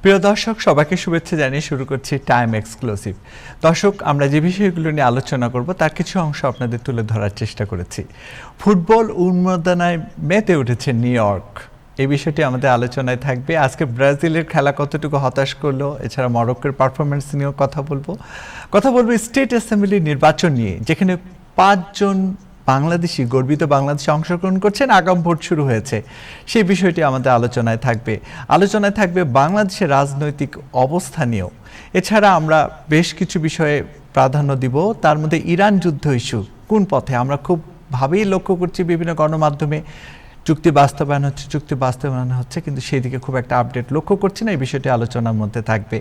প্রিয় দর্শক, সবাইকে শুভেচ্ছা জানিয়ে শুরু করছি টাইম এক্সক্লুসিভ। দর্শক, আমরা যে বিষয়গুলো নিয়ে আলোচনা করব তার কিছু অংশ আপনাদের তুলে ধরার চেষ্টা করেছি। ফুটবল উন্মাদনায় মেতে উঠেছে নিউ ইয়র্ক, এই বিষয়টি আমাদের আলোচনায় থাকবে। আজকে ব্রাজিলের খেলা কতটুকু হতাশ করলো, এছাড়া মরক্কোর পারফরমেন্স নিয়েও কথা বলবো স্টেট অ্যাসেম্বলি নির্বাচন নিয়ে, যেখানে 5 জন বাংলাদেশি, গর্বিত বাংলাদেশে অংশগ্রহণ করছেন। আগাম ভোট শুরু হয়েছে, সেই বিষয়টি আমাদের আলোচনায় থাকবে বাংলাদেশের রাজনৈতিক অবস্থা নিয়েও। এছাড়া আমরা বেশ কিছু বিষয়ে প্রাধান্য দিব, তার মধ্যে ইরান যুদ্ধ ইস্যু কোন পথে, আমরা খুব ভাবেই লক্ষ্য করছি বিভিন্ন গণমাধ্যমে চুক্তি বাস্তবায়ন হচ্ছে, কিন্তু সেই দিকে খুব একটা আপডেট লক্ষ্য করছি না। এই বিষয়টি আলোচনার মধ্যে থাকবে।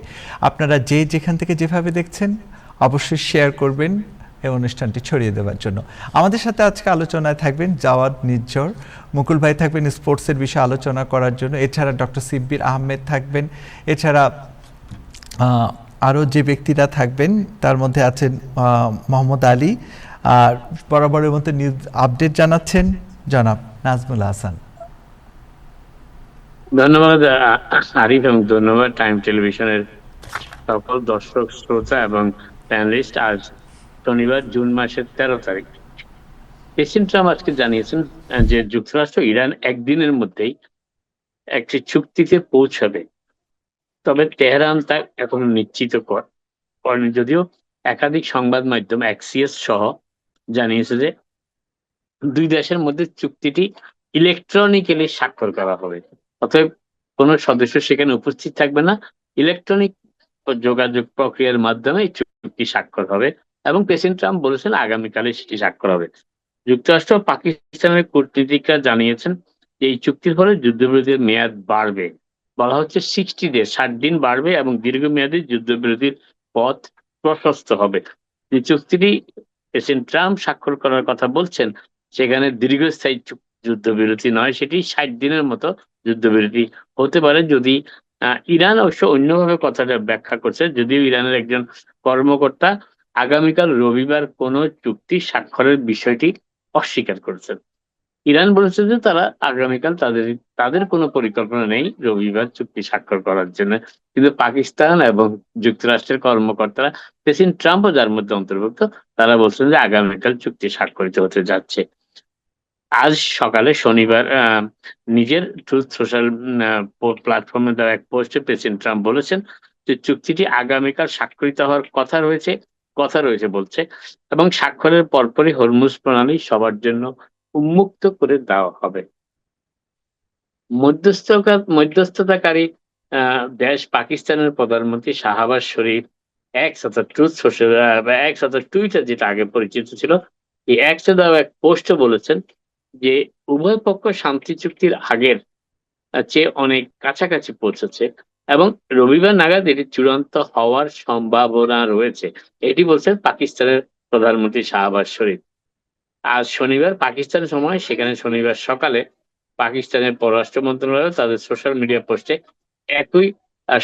আপনারা যেখান থেকে যেভাবে দেখছেন অবশ্যই শেয়ার করবেন এই অনুষ্ঠানটি ছড়িয়ে দেওয়ার জন্য। আমাদের সাথে আজকে আলোচনায় থাকবেন জাওয়াদ নিজ্জর, মুকুল ভাই থাকবেন স্পোর্টসের বিষয়ে আলোচনা করার জন্য। এছাড়া ডক্টর সিব্বির আহমেদ থাকবেন। এছাড়া আরও যে ব্যক্তিরা থাকবেন তার মধ্যে আছেন মোহাম্মদ আলী, আর বরাবরের মধ্যে নিউজ আপডেট জানাচ্ছেন জনাব নাজমুল হাসান। ধন্যবাদ আরিফ, এবং ধন্যবাদ টাইম টেলিভিশনের সকল দর্শক, শ্রোতা এবং প্যানেলিস্ট। আজ শনিবার, জুন মাসের 13 তারিখ। প্রেসিডেন্ট ট্রাম্প আজকে জানিয়েছেন যে যুক্তরাষ্ট্র ইরান একদিনের মধ্যেই একটি চুক্তিতে পৌঁছাবে, তবে তেহরান তা এখন নিশ্চিত করেনি। যদিও একাধিক সংবাদ মাধ্যম অ্যাক্সিয়াস সহ জানিয়েছে যে দুই দেশের মধ্যে চুক্তিটি ইলেকট্রনিক্যালি স্বাক্ষর করা হবে, অতএব কোনো সদস্য সেখানে উপস্থিত থাকবে না। ইলেকট্রনিক যোগাযোগ প্রক্রিয়ার মাধ্যমে এই চুক্তি স্বাক্ষর হবে, এবং প্রেসিডেন্ট ট্রাম্প বলেছেন আগামীকালে সেটি স্বাক্ষর হবে। যুক্তরাষ্ট্র ও পাকিস্তানের কূটনীতিকরা জানিয়েছেন যে এই চুক্তির ফলে যুদ্ধবিরতির মেয়াদ বাড়বে। বলা হচ্ছে 60 ডে, 60 দিন বাড়বে, এবং দীর্ঘমেয়াদী যুদ্ধবিরতির পথ প্রশস্ত হবে। যে চুক্তিটি প্রেসিডেন্ট ট্রাম্প স্বাক্ষর করার কথা বলছেন, সেখানে দীর্ঘস্থায়ী যুদ্ধবিরতি নয়, সেটি 60 দিনের মতো যুদ্ধবিরতি হতে পারে। যদি ইরান অবশ্য অন্যভাবে কথাটা ব্যাখ্যা করছে, যদিও ইরানের একজন কর্মকর্তা আগামীকাল রবিবার কোনো চুক্তি স্বাক্ষরের বিষয়টি অস্বীকার করেছেন। ইরান বলেছে যে তারা আগামীকাল তাদের কোনো পরিকল্পনা নেই রবিবার চুক্তি স্বাক্ষর করার জন্য, কিন্তু পাকিস্তান এবং যুক্তরাষ্ট্রের কর্মকর্তারা, প্রেসিডেন্ট ট্রাম্পও যার মধ্যে অন্তর্ভুক্ত, তারা বলছেন যে আগামীকাল চুক্তি স্বাক্ষরিত হতে যাচ্ছে। আজ সকালে শনিবার নিজের ট্রুথ সোশ্যাল প্ল্যাটফর্মে দেওয়া এক পোস্টে প্রেসিডেন্ট ট্রাম্প বলেছেন যে চুক্তিটি আগামীকাল স্বাক্ষরিত হওয়ার কথা রয়েছে বলছে, এবং স্বাক্ষরের পরপরই হরমুজ প্রণালী সবার জন্য উন্মুক্ত করে দেওয়া হবে। মধ্যস্থতাকারী দেশ পাকিস্তানের প্রধানমন্ত্রী শাহবাজ শরীফ এক্স অর্থাৎ ট্রুথ সোশ্যাল এক্স অর্থাৎ টুইটার, যেটা আগে পরিচিত ছিল, এই এক্সে দেওয়া এক পোস্টে বলেছেন যে উভয় পক্ষ শান্তি চুক্তির আগের চেয়ে অনেক কাছাকাছি পৌঁছেছে, এবং রবিবার নাগাদ এটি চূড়ান্ত হওয়ার সম্ভাবনা রয়েছে। এটি বলছেন পাকিস্তানের প্রধানমন্ত্রী শাহবাজ শরীফ। আজ শনিবার পাকিস্তান সময়, সেখানে শনিবার সকালে পাকিস্তানের পররাষ্ট্র মন্ত্রণালয় তাদের সোশ্যাল মিডিয়া পোস্টে একই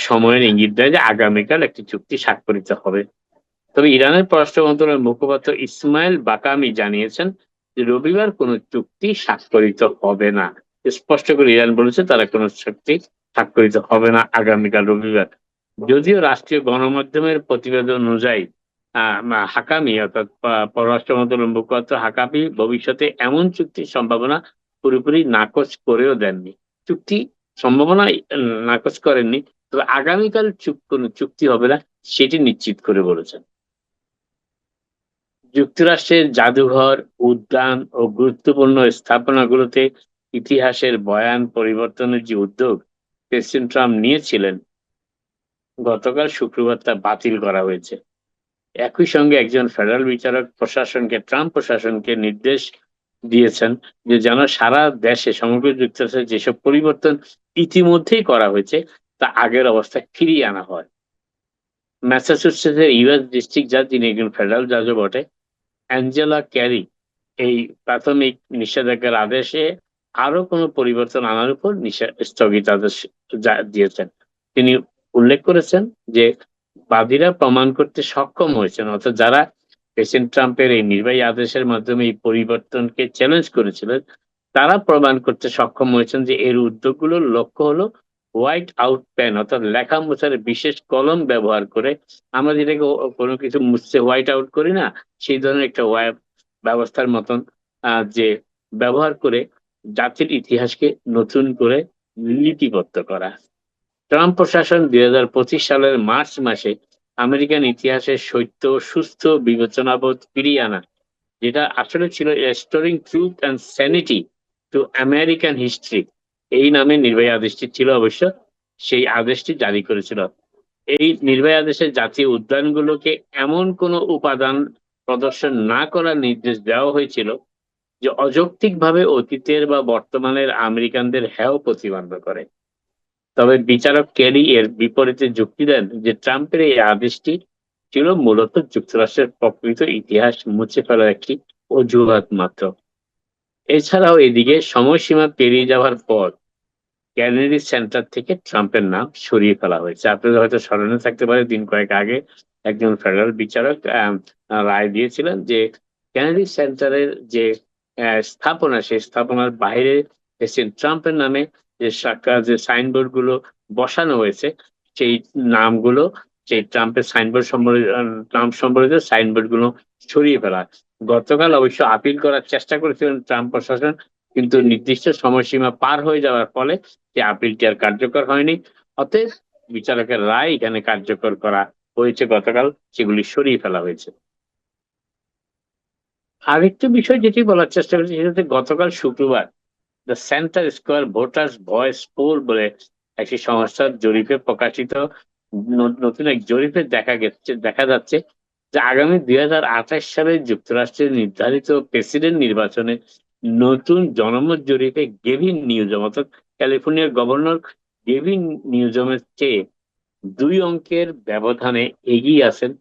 সময়ের ইঙ্গিত দেয় যে আগামীকাল একটি চুক্তি স্বাক্ষরিত হবে। তবে ইরানের পররাষ্ট্র মন্ত্রণালয়ের মুখপাত্র ইসমাইল বাকামি জানিয়েছেন যে রবিবার কোনো চুক্তি স্বাক্ষরিত হবে না। স্পষ্ট করে ইরান বলেছে তারা কোনো চুক্তি স্বাক্ষরিত হবে না আগামীকাল রবিবার। যদিও রাষ্ট্রীয় গণমাধ্যমের প্রতিবেদন অনুযায়ী হাকামি অর্থাৎ পররাষ্ট্র মন্ত্রণালয়ের মুখপাত্র হাকামি ভবিষ্যতে এমন চুক্তির সম্ভাবনা পুরোপুরি নাকচ করেও দেননি। চুক্তি সম্ভাবনা নাকচ করেননি, তবে আগামীকাল কোনো চুক্তি হবে না সেটি নিশ্চিত করে বলেছেন। যুক্তরাষ্ট্রের জাদুঘর, উদ্যান ও গুরুত্বপূর্ণ স্থাপনাগুলোতে ইতিহাসের বয়ান পরিবর্তনের যে উদ্যোগ প্রেসিডেন্ট ট্রাম্প নিয়েছিলেন, গতকাল শুক্রবার তা বাতিল করা হয়েছে। একই সঙ্গে একজন ফেডারেল বিচারক ট্রাম্প প্রশাসনকে নির্দেশ দিয়েছেন যে যেন সারা দেশে, সমগ্র যুক্তরাষ্ট্রে যেসব পরিবর্তন ইতিমধ্যেই করা হয়েছে তা আগের অবস্থায় ফিরিয়ে আনা হয়। ম্যাসাচুসেটসের ইউএস ডিস্ট্রিক্ট জাজ, যিনি একজন ফেডারেল জাজও বটে, অ্যাঞ্জেলা ক্যারি, এই প্রাথমিক নিষেধাজ্ঞার আদেশে আরো কোনো পরিবর্তন আনার উপর স্থগিতাদেশ দিয়েছেন। তিনি উল্লেখ করেছেন যে বাদীরা প্রমাণ করতে সক্ষম হয়েছেন, অর্থাৎ যারা প্রেসিডেন্ট ট্রাম্পের এই নির্বাহী আদেশের মাধ্যমে এই পরিবর্তনকে চ্যালেঞ্জ করেছিলেন, তারা প্রমাণ করতে সক্ষম হয়েছেন যে এর উদ্যোগগুলোর লক্ষ্য হলো হোয়াইট আউট পেন অর্থাৎ লেখা মোছার বিশেষ কলম ব্যবহার করে, আমরা যেটাকে কোনো কিছু মুছতে হোয়াইট আউট করি না, সেই ধরনের একটা ব্যবস্থার মতন যে ব্যবহার করে জাতির ইতিহাসকে নতুন করে লিপিবদ্ধ করা। ট্রাম্প প্রশাসন 2025 সালের মার্চ মাসে আমেরিকান ইতিহাসের সত্য সুস্থ বিবেচনাবোধ ফিরিয়ে আনা, যেটা আসলে ছিল restoring truth and sanity to American history, এই নামে নির্বাহী আদেশটি ছিল অবশ্য। সেই আদেশটি জারি করেছিল। এই নির্বাহী আদেশে জাতীয় উদ্যানগুলোকে এমন কোনো উপাদান প্রদর্শন না করার নির্দেশ দেওয়া হয়েছিল যে অযৌক্তিকভাবে অতীতের বা বর্তমানের আমেরিকানদের হেয় প্রতিবন্ধ করে। তবে বিচারক কেরি এর বিপরীতে যুক্তি দেন যে ট্রাম্পের এই আদেশটি ছিল মূলত যুক্তরাষ্ট্রের প্রকৃত ইতিহাস মুছে ফেলার একটি অজুহাত মাত্র। এছাড়াও এদিকে সময়সীমা পেরিয়ে যাওয়ার পর কেনেডি সেন্টার থেকে ট্রাম্পের নাম সরিয়ে ফেলা হয়েছে। আপনাদের হয়তো স্মরণে থাকতে পারে, দিন কয়েক আগে একজন ফেডারেল বিচারক রায় দিয়েছিলেন যে কেনেডি সেন্টারের যে স্থাপনা, সেই স্থাপনার বাইরে প্রেসিডেন্ট ট্রাম্পের নামে যে সাইনবোর্ড গুলো বসানো হয়েছে, সেই নামগুলো, সেই ট্রাম্পের সাইনবোর্ড নাম সম্বলিত সাইনবোর্ড গুলো সরিয়ে ফেলা। গতকাল অবশ্য আপিল করার চেষ্টা করেছিলেন ট্রাম্প প্রশাসন, কিন্তু নির্দিষ্ট সময়সীমা পার হয়ে যাওয়ার ফলে যে আপিলটি আর কার্যকর হয়নি। অতএব বিচারকের রায় এখানে কার্যকর করা হয়েছে গতকাল, সেগুলি সরিয়ে ফেলা হয়েছে। আরেকটা বিষয় যেটি বলার চেষ্টা করেছি সেটা হচ্ছে গতকাল শুক্রবার the Center Square voters voice poll বলে একটি সংস্থার জরিপে প্রকাশিত নতুন এক জরিপে দেখা যাচ্ছে যে আগামী 2028 সালে যুক্তরাষ্ট্রের নির্ধারিত প্রেসিডেন্ট নির্বাচনে নতুন জনমত জরিপে গেভিন নিউজম অর্থাৎ ক্যালিফোর্নিয়ার গভর্নর গেভিন নিউজমের চেয়ে 2 অঙ্কের ব্যবধানে এগিয়ে আছেন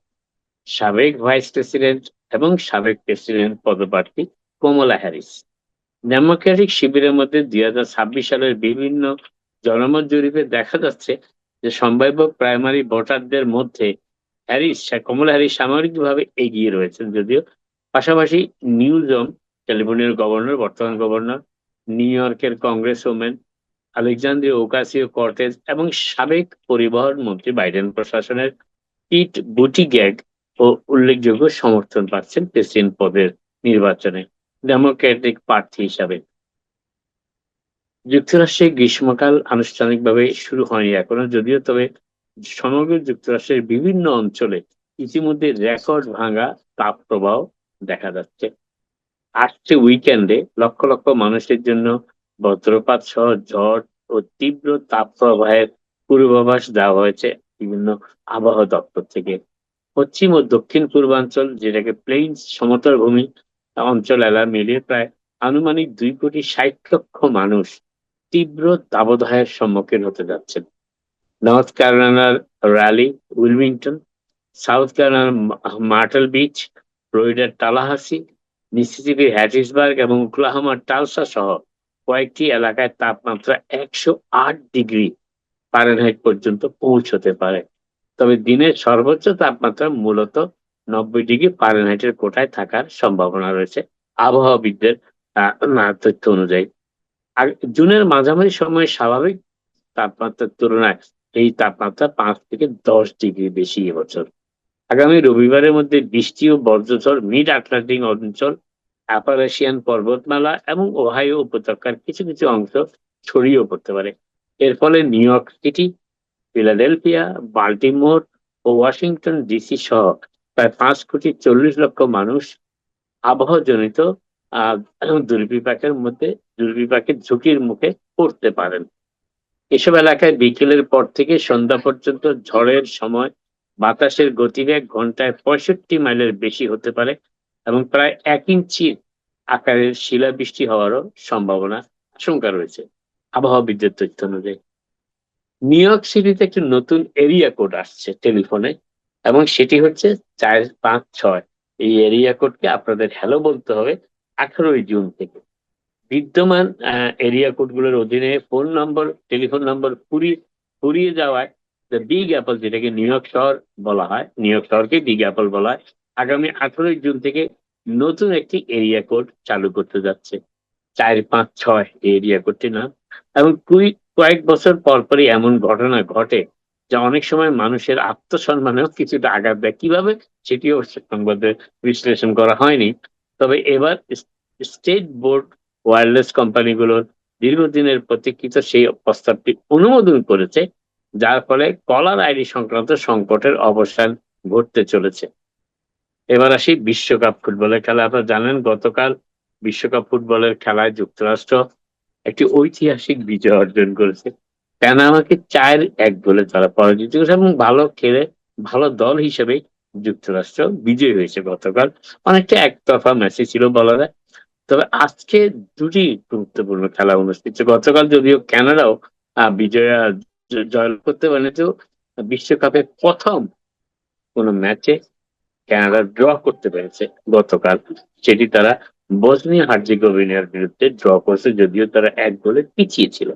সাবেক ভাইস প্রেসিডেন্ট এবং সাবেক প্রেসিডেন্ট পদপ্রার্থী কমলা হ্যারিস। ডেমোক্রেটিক শিবিরের মধ্যে 2026 সালের বিভিন্ন জনমত জরিপে দেখা যাচ্ছে যে সম্ভাব্য প্রাইমারি ভোটারদের মধ্যে কমলা হ্যারিস সাময়িকভাবে এগিয়ে রয়েছেন, যদিও পাশাপাশি নিউজম, ক্যালিফোর্নিয়ার গভর্নর, বর্তমান গভর্নর, নিউ ইয়র্কের Congress women Alexandria Ocasio cottage এবং সাবেক পরিবহন মন্ত্রী বাইডেন প্রশাসনের পিট বুটিগ্যাগ ও উল্লেখযোগ্য সমর্থন পাচ্ছেন প্রেসিডেন্ট পদের নির্বাচনে ডেমোক্রেটিক প্রার্থী হিসাবে। যুক্তরাষ্ট্রে গ্রীষ্মকাল আনুষ্ঠানিকভাবে শুরু হয়নি এখনো যদিও, তবে সমগ্র যুক্তরাষ্ট্রের বিভিন্ন অঞ্চলে ইতিমধ্যে রেকর্ড ভাঙা তাপপ্রবাহ দেখা যাচ্ছে। আসছে উইকেন্ডে লক্ষ লক্ষ মানুষের জন্য বজ্রপাত সহ ঝড় ও তীব্র তাপপ্রবাহের পূর্বাভাস দেওয়া হয়েছে বিভিন্ন আবহাওয়া দপ্তর থেকে। পশ্চিম ও দক্ষিণ পূর্বাঞ্চল, যেটাকে প্লেইনস সমতল ভূমি অঞ্চল এলাকা মিলিয়ে প্রায় আনুমানিক 2,60,00,000 মানুষ তীব্র দাবদাহের সম্মুখীন হতে যাচ্ছেন। নর্থ ক্যারোলাইনার র্যালি, উইলমিংটন, সাউথ ক্যারোলাইনার মার্টেল বিচ, ফ্লোরিডার টালাহাসি, মিসিসিপির হ্যাটিসবার্গ এবং ওকলাহোমার টালসা সহ কয়েকটি এলাকায় তাপমাত্রা 108 ডিগ্রি ফারেনহাইট পর্যন্ত পৌঁছতে পারে। তবে দিনের সর্বোচ্চ তাপমাত্রা মূলত 90 ডিগ্রি ফারেনহাইটের কোটায় থাকার সম্ভাবনা রয়েছে আবহাওয়াবিদদের তথ্য অনুযায়ী। আর জুনের মাঝামাঝি সময়ে স্বাভাবিক তাপমাত্রার তুলনায় এই তাপমাত্রা 5 থেকে 10 ডিগ্রি বেশি এবছর। আগামী রবিবারের মধ্যে বৃষ্টি ও বজ্রঝড় মিড আটলান্টিক অঞ্চল, অ্যাপালাচিয়ান পর্বতমালা এবং ওহাইও উপত্যকার কিছু কিছু অংশ ছড়িয়েও পড়তে পারে। এর ফলে New York City, Philadelphia, Baltimore ও ওয়াশিংটন ডিসি সহ প্রায় 5,40,00,000 মানুষ আবহাওয়াজনিত দুর্বিপাকের ঝুঁকির মুখে পড়তে পারেন। এসব এলাকায় বিকেলের পর থেকে সন্ধ্যা পর্যন্ত ঝড়ের সময় বাতাসের গতিবেগ ঘন্টায় 65 মাইলের বেশি হতে পারে এবং প্রায় 1 ইঞ্চি আকারের শিলাবৃষ্টি হওয়ারও আশঙ্কা রয়েছে আবহাওয়াবিদদের তথ্য অনুযায়ী। নিউ ইয়র্ক সিটিতে একটি নতুন এরিয়া কোড আসছে টেলিফোনে এবং সেটি হচ্ছে 456। এই এরিয়া কোডকে আপনাদের হ্যালো বলতে হবে 18 জুন থেকে। বিদ্যমান এরিয়া কোডগুলোর অধীনে টেলিফোন নম্বর ফুরিয়ে যাওয়ায় দ্য বিগ অ্যাপল, যেটাকে নিউ ইয়র্ক শহর বলা হয়, নিউ ইয়র্ক শহরকে বিগ অ্যাপল বলা হয়, আগামী 18 জুন থেকে নতুন একটি এরিয়া কোড চালু করতে যাচ্ছে। 456 এরিয়া কোডটির নাম। এবং কয়েক বছর পর পরই এমন ঘটনা ঘটে যা অনেক সময় মানুষের আত্মসম্মানেও কিছুটা আঘাত দেয়। কিভাবে সেটিও সংবাদে বিশ্লেষণ করা হয়নি। তবে এবার স্টেট বোর্ড ওয়্যারলেস কোম্পানিগুলোর দীর্ঘদিনের প্রতীক্ষিত সেই প্রস্তাবটি অনুমোদন করেছে, যার ফলে কলার আইডি সংক্রান্ত সংকটের অবসান ঘটতে চলেছে। এবার আসি বিশ্বকাপ ফুটবলের খেলা। আপনারা জানেন গতকাল বিশ্বকাপ ফুটবলের খেলায় যুক্তরাষ্ট্র একটি ঐতিহাসিক বিজয় অর্জন করেছে। প্যানামাকে ৪-১ গোলে তারা পরাজিত করেছে এবং ভালো খেলে ভালো দল হিসেবেই যুক্তরাষ্ট্র বিজয়ী হয়েছে গতকাল। অনেকটা একতরফা ম্যাচই ছিল বলা যায়। তবে আজকে দুটি গুরুত্বপূর্ণ খেলা অনুষ্ঠিত হচ্ছে। গতকাল যদিও কানাডাও বিজয়া জয় করতে পারেনি, তো বিশ্বকাপে ১ম কোন ম্যাচে কানাডা ড্র করতে পেরেছে গতকাল। সেটি তারা বসনিয়া হার্জেগোভিনার বিরুদ্ধে ড্র করেছে, যদিও তারা ১ গোলে পিছিয়ে ছিল।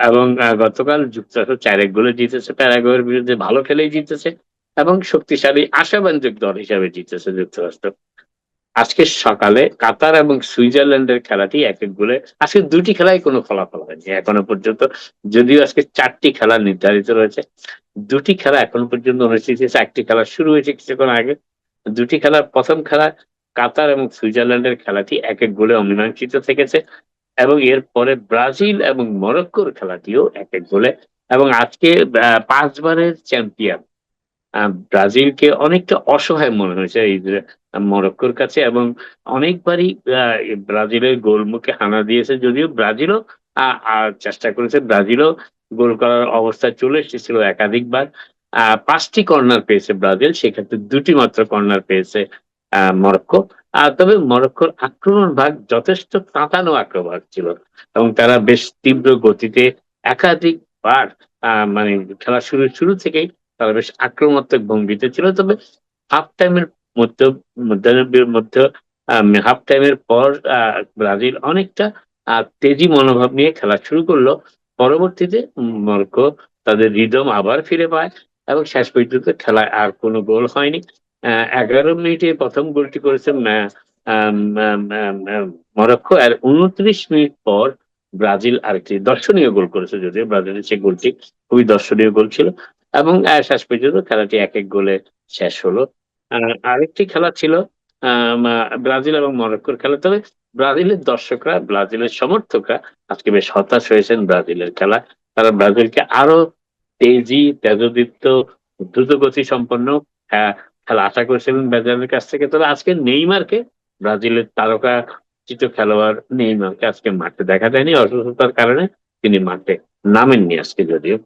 এবং গতকাল যুক্তরাষ্ট্র ৪-১ গোলে জিতেছে প্যারাগুয়ের বিরুদ্ধে, ভালো খেলেই জিতেছে এবং শক্তিশালী আশাব্যঞ্জক দল হিসাবে জিতেছে যুক্তরাষ্ট্র। আজকে সকালে কাতার এবং সুইজারল্যান্ডের খেলাটি ১-১ গোলে, আজকে দুটি খেলায় কোনো ফলাফল হয়নি এখনো পর্যন্ত। যদিও আজকে ৪টি খেলা নির্ধারিত রয়েছে। দুটি খেলা এখনো পর্যন্ত অনুষ্ঠিত হয়েছে। একটি খেলা শুরু হয়েছে কিছুক্ষণ আগে। দুটি খেলার ১ম খেলা কাতার এবং সুইজারল্যান্ডের খেলাটি ১-১ গোলে অমীমাংসিত থেকেছে এবং এরপরে ব্রাজিল এবং মরক্কোর খেলাটিও ১-১ গোলে। এবং আজকে ৫ বারের চ্যাম্পিয়ন ব্রাজিলকে অনেকটা অসহায় মনে হয়েছে এই যে মরক্কোর কাছে, এবং অনেকবারই ব্রাজিলের গোলমুখে হানা দিয়েছে। যদিও ব্রাজিলও চেষ্টা করেছে, ব্রাজিলও গোল করার অবস্থায় চলে এসেছিল একাধিকবার। ৫টি কর্নার পেয়েছে ব্রাজিল, সেক্ষেত্রে ২টি মাত্র কর্নার পেয়েছে মরক্কো। তবে মরক্কোর আক্রমণ ভাগ যথেষ্ট তাঁতানো আক্রমণ ছিল এবং তারা বেশ তীব্র গতিতে একাধিকবার মানে খেলা শুরু থেকেই তারা বেশ আক্রমণাত্মক ভঙ্গিতে ছিল। তবে হাফ টাইমের মধ্যে হাফ টাইমের পর ব্রাজিল অনেকটা তেজি মনোভাব নিয়ে খেলা শুরু করলো। পরবর্তীতে মরক্কো তাদের রিদম আবার ফিরে পায় এবং শেষ পর্যন্ত খেলায় আর কোনো গোল হয়নি। ১১ মিনিটে প্রথম গোলটি করেছে মরক্কো, আর ২৯ মিনিট পর ব্রাজিল আরেকটি দর্শনীয় গোল করেছে। যদিও ব্রাজিলের সেই গোলটি খুবই দর্শনীয় গোল ছিল এবং শেষ পর্যন্ত খেলাটি ১-১ গোলে শেষ হলো। আরেকটি খেলা ছিল ব্রাজিল এবং মরক্কোর খেলা। তবে ব্রাজিলের দর্শকরা, ব্রাজিলের সমর্থকরা আজকে বেশ হতাশ হয়েছেন ব্রাজিলের খেলা। তারা ব্রাজিলকে আরো তেজি, তেজদীপ্ত, দ্রুতগতি সম্পন্ন খেলা আশা করেছিলেন ব্রাজিলের কাছ থেকে। তবে আজকে নেইমারকে, ব্রাজিলের তারকা চিত খেলোয়াড় নেইমারকে আজকে মাঠে দেখা যায়নি। অসুস্থতার কারণে তিনি মাঠে নামেননি আজকে। যদিও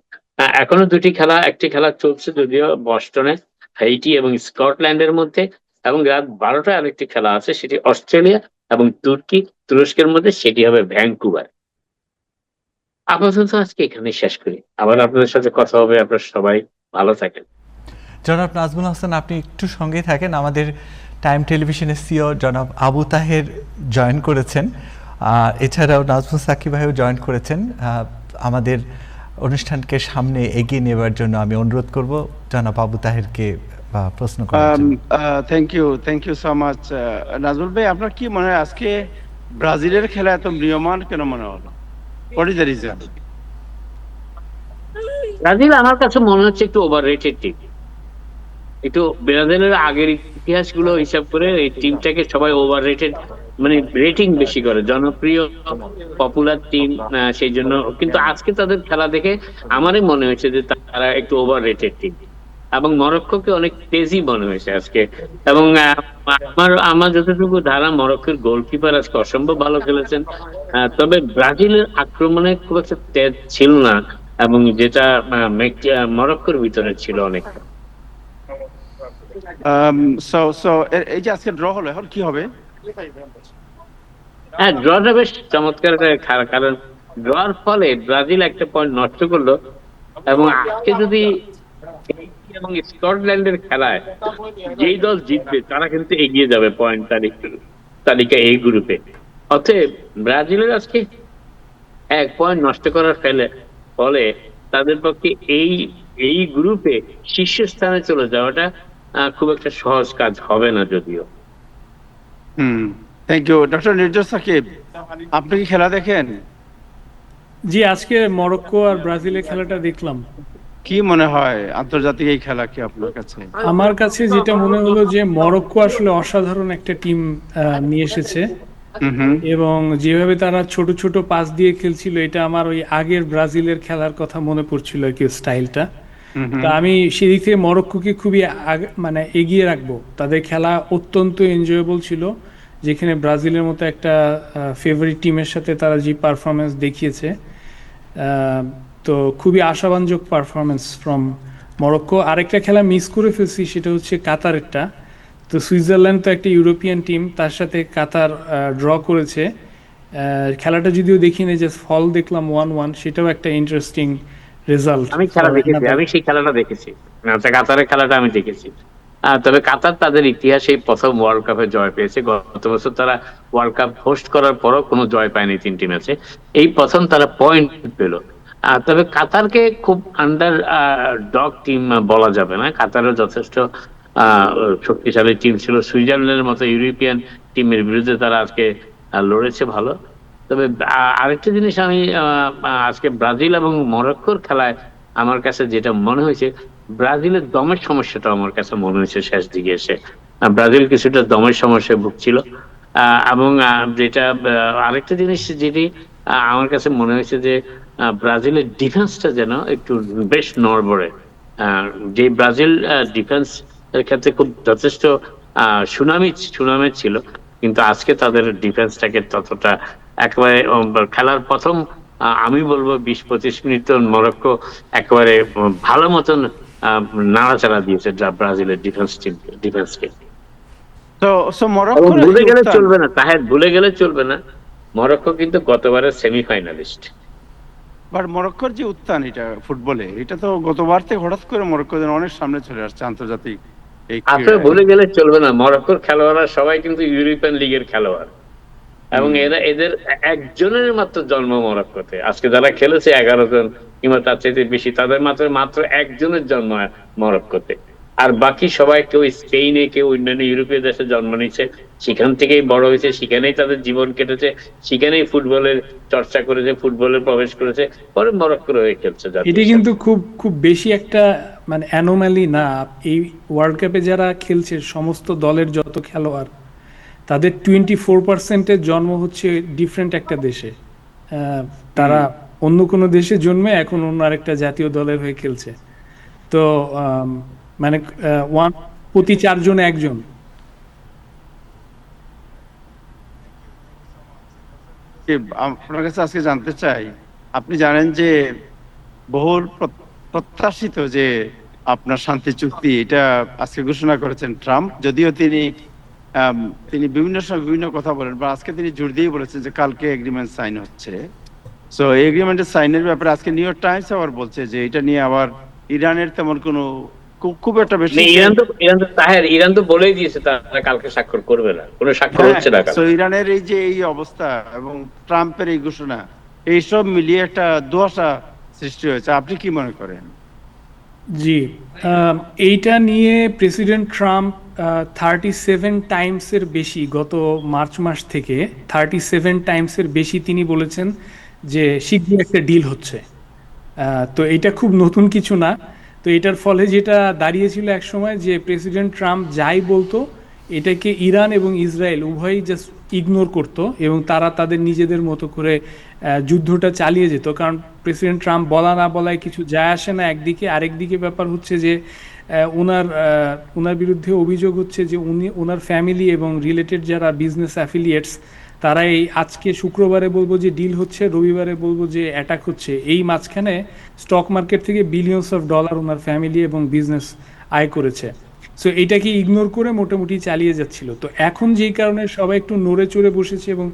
এখনো দুটি খেলা, একটি খেলা চলছে যদিও বস্টনে হাইটি এবং স্কটল্যান্ডের মধ্যে, এবং রাত ১২টায় আরেকটি খেলা আছে, সেটি অস্ট্রেলিয়া এবং তুরস্কের মধ্যে, সেটি হবে ভ্যাঙ্কুভার। আপাতত আজকে এখানে শেষ করি, আবার আপনাদের সাথে কথা হবে। আপনারা সবাই ভালো থাকেন। জনাব নাজমুল হাসান, আপনি একটু সঙ্গেই থাকেন। আমাদের টাইম টেলিভিশনের সিও জনাব আবু তাহের জয়েন করেছেন, এছাড়াও নাজমুল সাকিব ভাইও জয়েন করেছেন। আমাদের অনুষ্ঠানকে সামনে এগিয়ে নেবার জন্য আমি অনুরোধ করব জনাব আবু তাহেরকে প্রশ্ন করার জন্য। Thank you so much. Najmul ভাই, আপনার কি মনে হয় আজকে ব্রাজিলের খেলা এত ম্রিয়মান কেন মনে হলো? What is the reason? Brazil আমার কাছে মনে হচ্ছে একটু ওভাররেটেড টিম। একটু ব্রাজিলের আগের ইতিহাসগুলো হিসাব করে এই টিমটাকে সবাই ওভাররেটেড, মানে রেটিং বেশি করে, জনপ্রিয় পপুলার টিম সেই জন্য। কিন্তু আজকে তাদের খেলা দেখে আমারই মনে হয়েছে যে তারা একটু ওভাররেটেড টিম, এবং মরক্কোকে অনেক তেজি মনে হয়েছে আজকে। এবং আমার যতটুকু ধারণা, মরক্কোর গোলকিপার আজকে অসম্ভব ভালো খেলেছেন। তবে ব্রাজিলের আক্রমণে খুব একটা তেজ ছিল না, এবং যেটা মরক্কোর ভিতরে ছিল অনেক। এই যে আজকে ড্র হলো, এখন কি হবে? হ্যাঁ, ড্রটা বেশ চমৎকার খেলা, কারণ ড্রর ফলে ব্রাজিল একটা পয়েন্ট নষ্ট করলো, এবং আজকে যদি এবং স্কটল্যান্ডের খেলায় যেই দল জিতবে তারা কিন্তু এগিয়ে যাবে পয়েন্ট তালিকা এই গ্রুপে। অতএব ব্রাজিলের আজকে 1 পয়েন্ট নষ্ট করার ফলে তাদের পক্ষে এই গ্রুপে শীর্ষস্থানে চলে যাওয়াটা খুব একটা সহজ কাজ হবে না যদিও। Thank you. Doctor Nirjhar Sakib, আপনি কি খেলা দেখেন? জি, আজকে মরক্কো আর ব্রাজিলের খেলাটা দেখলাম। কি মনে হয় আন্তর্জাতিক এই খেলা কি আপনার কাছে? আমার কাছে যেটা মনে হলো যে মরক্কো আসলে অসাধারণ একটা টিম নিয়ে এসেছে, হুম। এবং যেভাবে তারা ছোট ছোট পাস দিয়ে খেলছিল, এটা আমার ওই আগের ব্রাজিলের খেলার কথা মনে পড়ছিল আর কি, স্টাইলটা। তা আমি সেদিক থেকে মরক্কোকে খুবই মানে এগিয়ে রাখবো। তাদের খেলা অত্যন্ত এনজয়েবল ছিল, যেখানে ব্রাজিলের মতো একটা ফেভারিট টিমের সাথে তারা যে পারফরমেন্স দেখিয়েছে, আহ, তো খুবই আশাবাঞ্জক পারফরমেন্স ফ্রম মরক্কো। আরেকটা খেলা মিস করে ফেলছি, সেটা হচ্ছে কাতারেরটা। তো সুইজারল্যান্ড তো একটা ইউরোপিয়ান টিম, তার সাথে কাতার ড্র করেছে। খেলাটা যদিও দেখিনি, যে ফল দেখলাম 1-1, সেটাও একটা ইন্টারেস্টিং রেজাল্ট। আমি খেলা দেখেছি, আমি সেই খেলাটা দেখেছি, আচ্ছা কাতারের খেলাটা আমি দেখেছি। তবে কাতার তাদের ইতিহাসে প্রথম ওয়ার্ল্ড কাপে জয় পেয়েছে। গত বছর তারা ওয়ার্ল্ড কাপ হোস্ট করার পরও কোনো জয় পায়নি 3টি ম্যাচে, এই প্রথম তারা পয়েন্ট পেল। তবে কাতারকে খুব আন্ডার ডগ টিম বলা যাবে না, কাতারও যথেষ্ট শক্তিশালী টিম ছিল। সুইজারল্যান্ডের মতো ইউরোপিয়ান টিমের বিরুদ্ধে তারা আজকে লড়েছে ভালো। তবে আরেকটা জিনিস আমি আজকে ব্রাজিল এবং মরক্কোর খেলায় আমার কাছে যেটা মনে হয়েছে, ব্রাজিলের দমের সমস্যাটা আমার কাছে মনে হয়েছে শেষ দিকে এসে। ব্রাজিল কিছুটা দমের সমস্যায় ভুগছিল। এবং যেটা আরেকটা জিনিস যেটি আমার কাছে মনে হয়েছে যে ব্রাজিলের ডিফেন্সটা যেন একটু বেশ নড়বড়ে। যে ব্রাজিল ডিফেন্স এর ক্ষেত্রে খুব যথেষ্ট সুনামি ছিল, কিন্তু আজকে তাদের ডিফেন্সটাকে ততটা একেবারে খেলার প্রথম আমি বলবো 20-25 মিনিট মরক্কো একেবারে ভালো মতন নাড়াচাড়া দিয়েছে ব্রাজিলের ডিফেন্সকে। তো মরক্কো ভুলে গেলে চলবে না তাহের, ভুলে গেলে চলবে না, মরক্কো কিন্তু গতবারের সেমিফাইনালিস্ট। বাট মরক্কোর যে উত্থান এটা ফুটবলে, এটা তো গতবার থেকে হঠাৎ করে মরক্কো যেন অনেক সামনে চলে আসছে আন্তর্জাতিক এই আসলে ভুলে গেলে চলবে না, মরক্কোর খেলোয়াড়রা সবাই কিন্তু ইউরোপিয়ান লিগের খেলোয়াড়, এবং এদের একজনের মাত্র জন্ম মরক্কোতে। আজকে যারা খেলেছে 11 জন কিংবা তার চাইতে বেশি, তাদের মাত্র একজনের জন্ম মরক্কোতে। আর বাকি সবাই কেউ স্পেনে, কেউ অন্যান্য ইউরোপীয় দেশে জন্ম নিচ্ছে, সেখান থেকেই বড় হয়েছে, সেখানেই তাদের জীবন কেটেছে, সেখানেই ফুটবলের চর্চা করেছে, ফুটবলে প্রবেশ করেছে, পরে মরক্কোর হয়ে খেলছে। এটা কিন্তু খুব খুব বেশি একটা মানে অ্যানোমালি না। এই ওয়ার্ল্ড কাপে যারা খেলছে সমস্ত দলের যত খেলোয়াড়, তাদের 24%-এর জন্ম হচ্ছে ডিফারেন্ট একটা দেশে। তারা অন্য কোনো দেশে জন্মে এখন অন্য আরেকটা জাতীয় দলের হয়ে খেলছে। তো মানে প্রতি 4 জনে একজন। আপনার কাছে আজকে জানতে চাই, আপনি জানেন যে বহুল প্রত্যাশিত যে আপনার শান্তি চুক্তি, এটা আজকে ঘোষণা করেছেন ট্রাম্প। যদিও তিনি বিভিন্ন সময় বিভিন্ন কথা বলেন, বা আজকে তিনি জোর দিয়ে বলেছেন যে কালকে এগ্রিমেন্ট সাইন হচ্ছে। সো এই এগ্রিমেন্টের সাইনের ব্যাপারে আজকে নিউ ইয়র্ক টাইমস আবার বলছে যে এটা নিয়ে আবার ইরানের তেমন কোনো খুব একটা বেশি, ইরান তো বলেই দিয়েছে তারা কালকে স্বাক্ষর করবে না, কোনো স্বাক্ষর হচ্ছে না। তো ইরানের এই যে এই অবস্থা এবং ট্রাম্পের এই ঘোষণা, এইসব মিলিয়ে একটা ধোঁয়াশা সৃষ্টি হয়েছে, আপনি কি মনে করেন? জি, এইটা নিয়ে প্রেসিডেন্ট ট্রাম্প 37 টাইমসের বেশি, গত মার্চ মাস থেকে 37 টাইমসের বেশি তিনি বলেছেন যে শীঘ্রই একটা ডিল হচ্ছে। তো এটা খুব নতুন কিছু না। তো এটার ফলে যেটা দাঁড়িয়েছিল এক সময়, যে প্রেসিডেন্ট ট্রাম্প যাই বলতো এটাকে ইরান এবং ইসরায়েল উভয়ই জাস্ট ইগনোর করতো, এবং তারা তাদের নিজেদের মতো করে যুদ্ধটা চালিয়ে যেত। কারণ প্রেসিডেন্ট ট্রাম্প বলা না বলায় কিছু যায় আসে না একদিকে। আরেকদিকে ব্যাপার হচ্ছে যে ওনার বিরুদ্ধে অভিযোগ হচ্ছে যে ওনার ফ্যামিলি এবং রিলেটেড যারা বিজনেস অ্যাফিলিয়েটস, তারা এই আজকে শুক্রবারে বলবো যে ডিল হচ্ছে, রবিবারে বলবো যে অ্যাটাক হচ্ছে, এই মাঝখানে স্টক মার্কেট থেকে billions of dollar owner family এবং বিজনেস আয় করেছে। সো এইটাকে ইগনোর করে মোটামুটি চালিয়ে যাচ্ছিল। তো এখন যেই কারণে সবাই একটু নড়ে চড়ে বসেছে এবং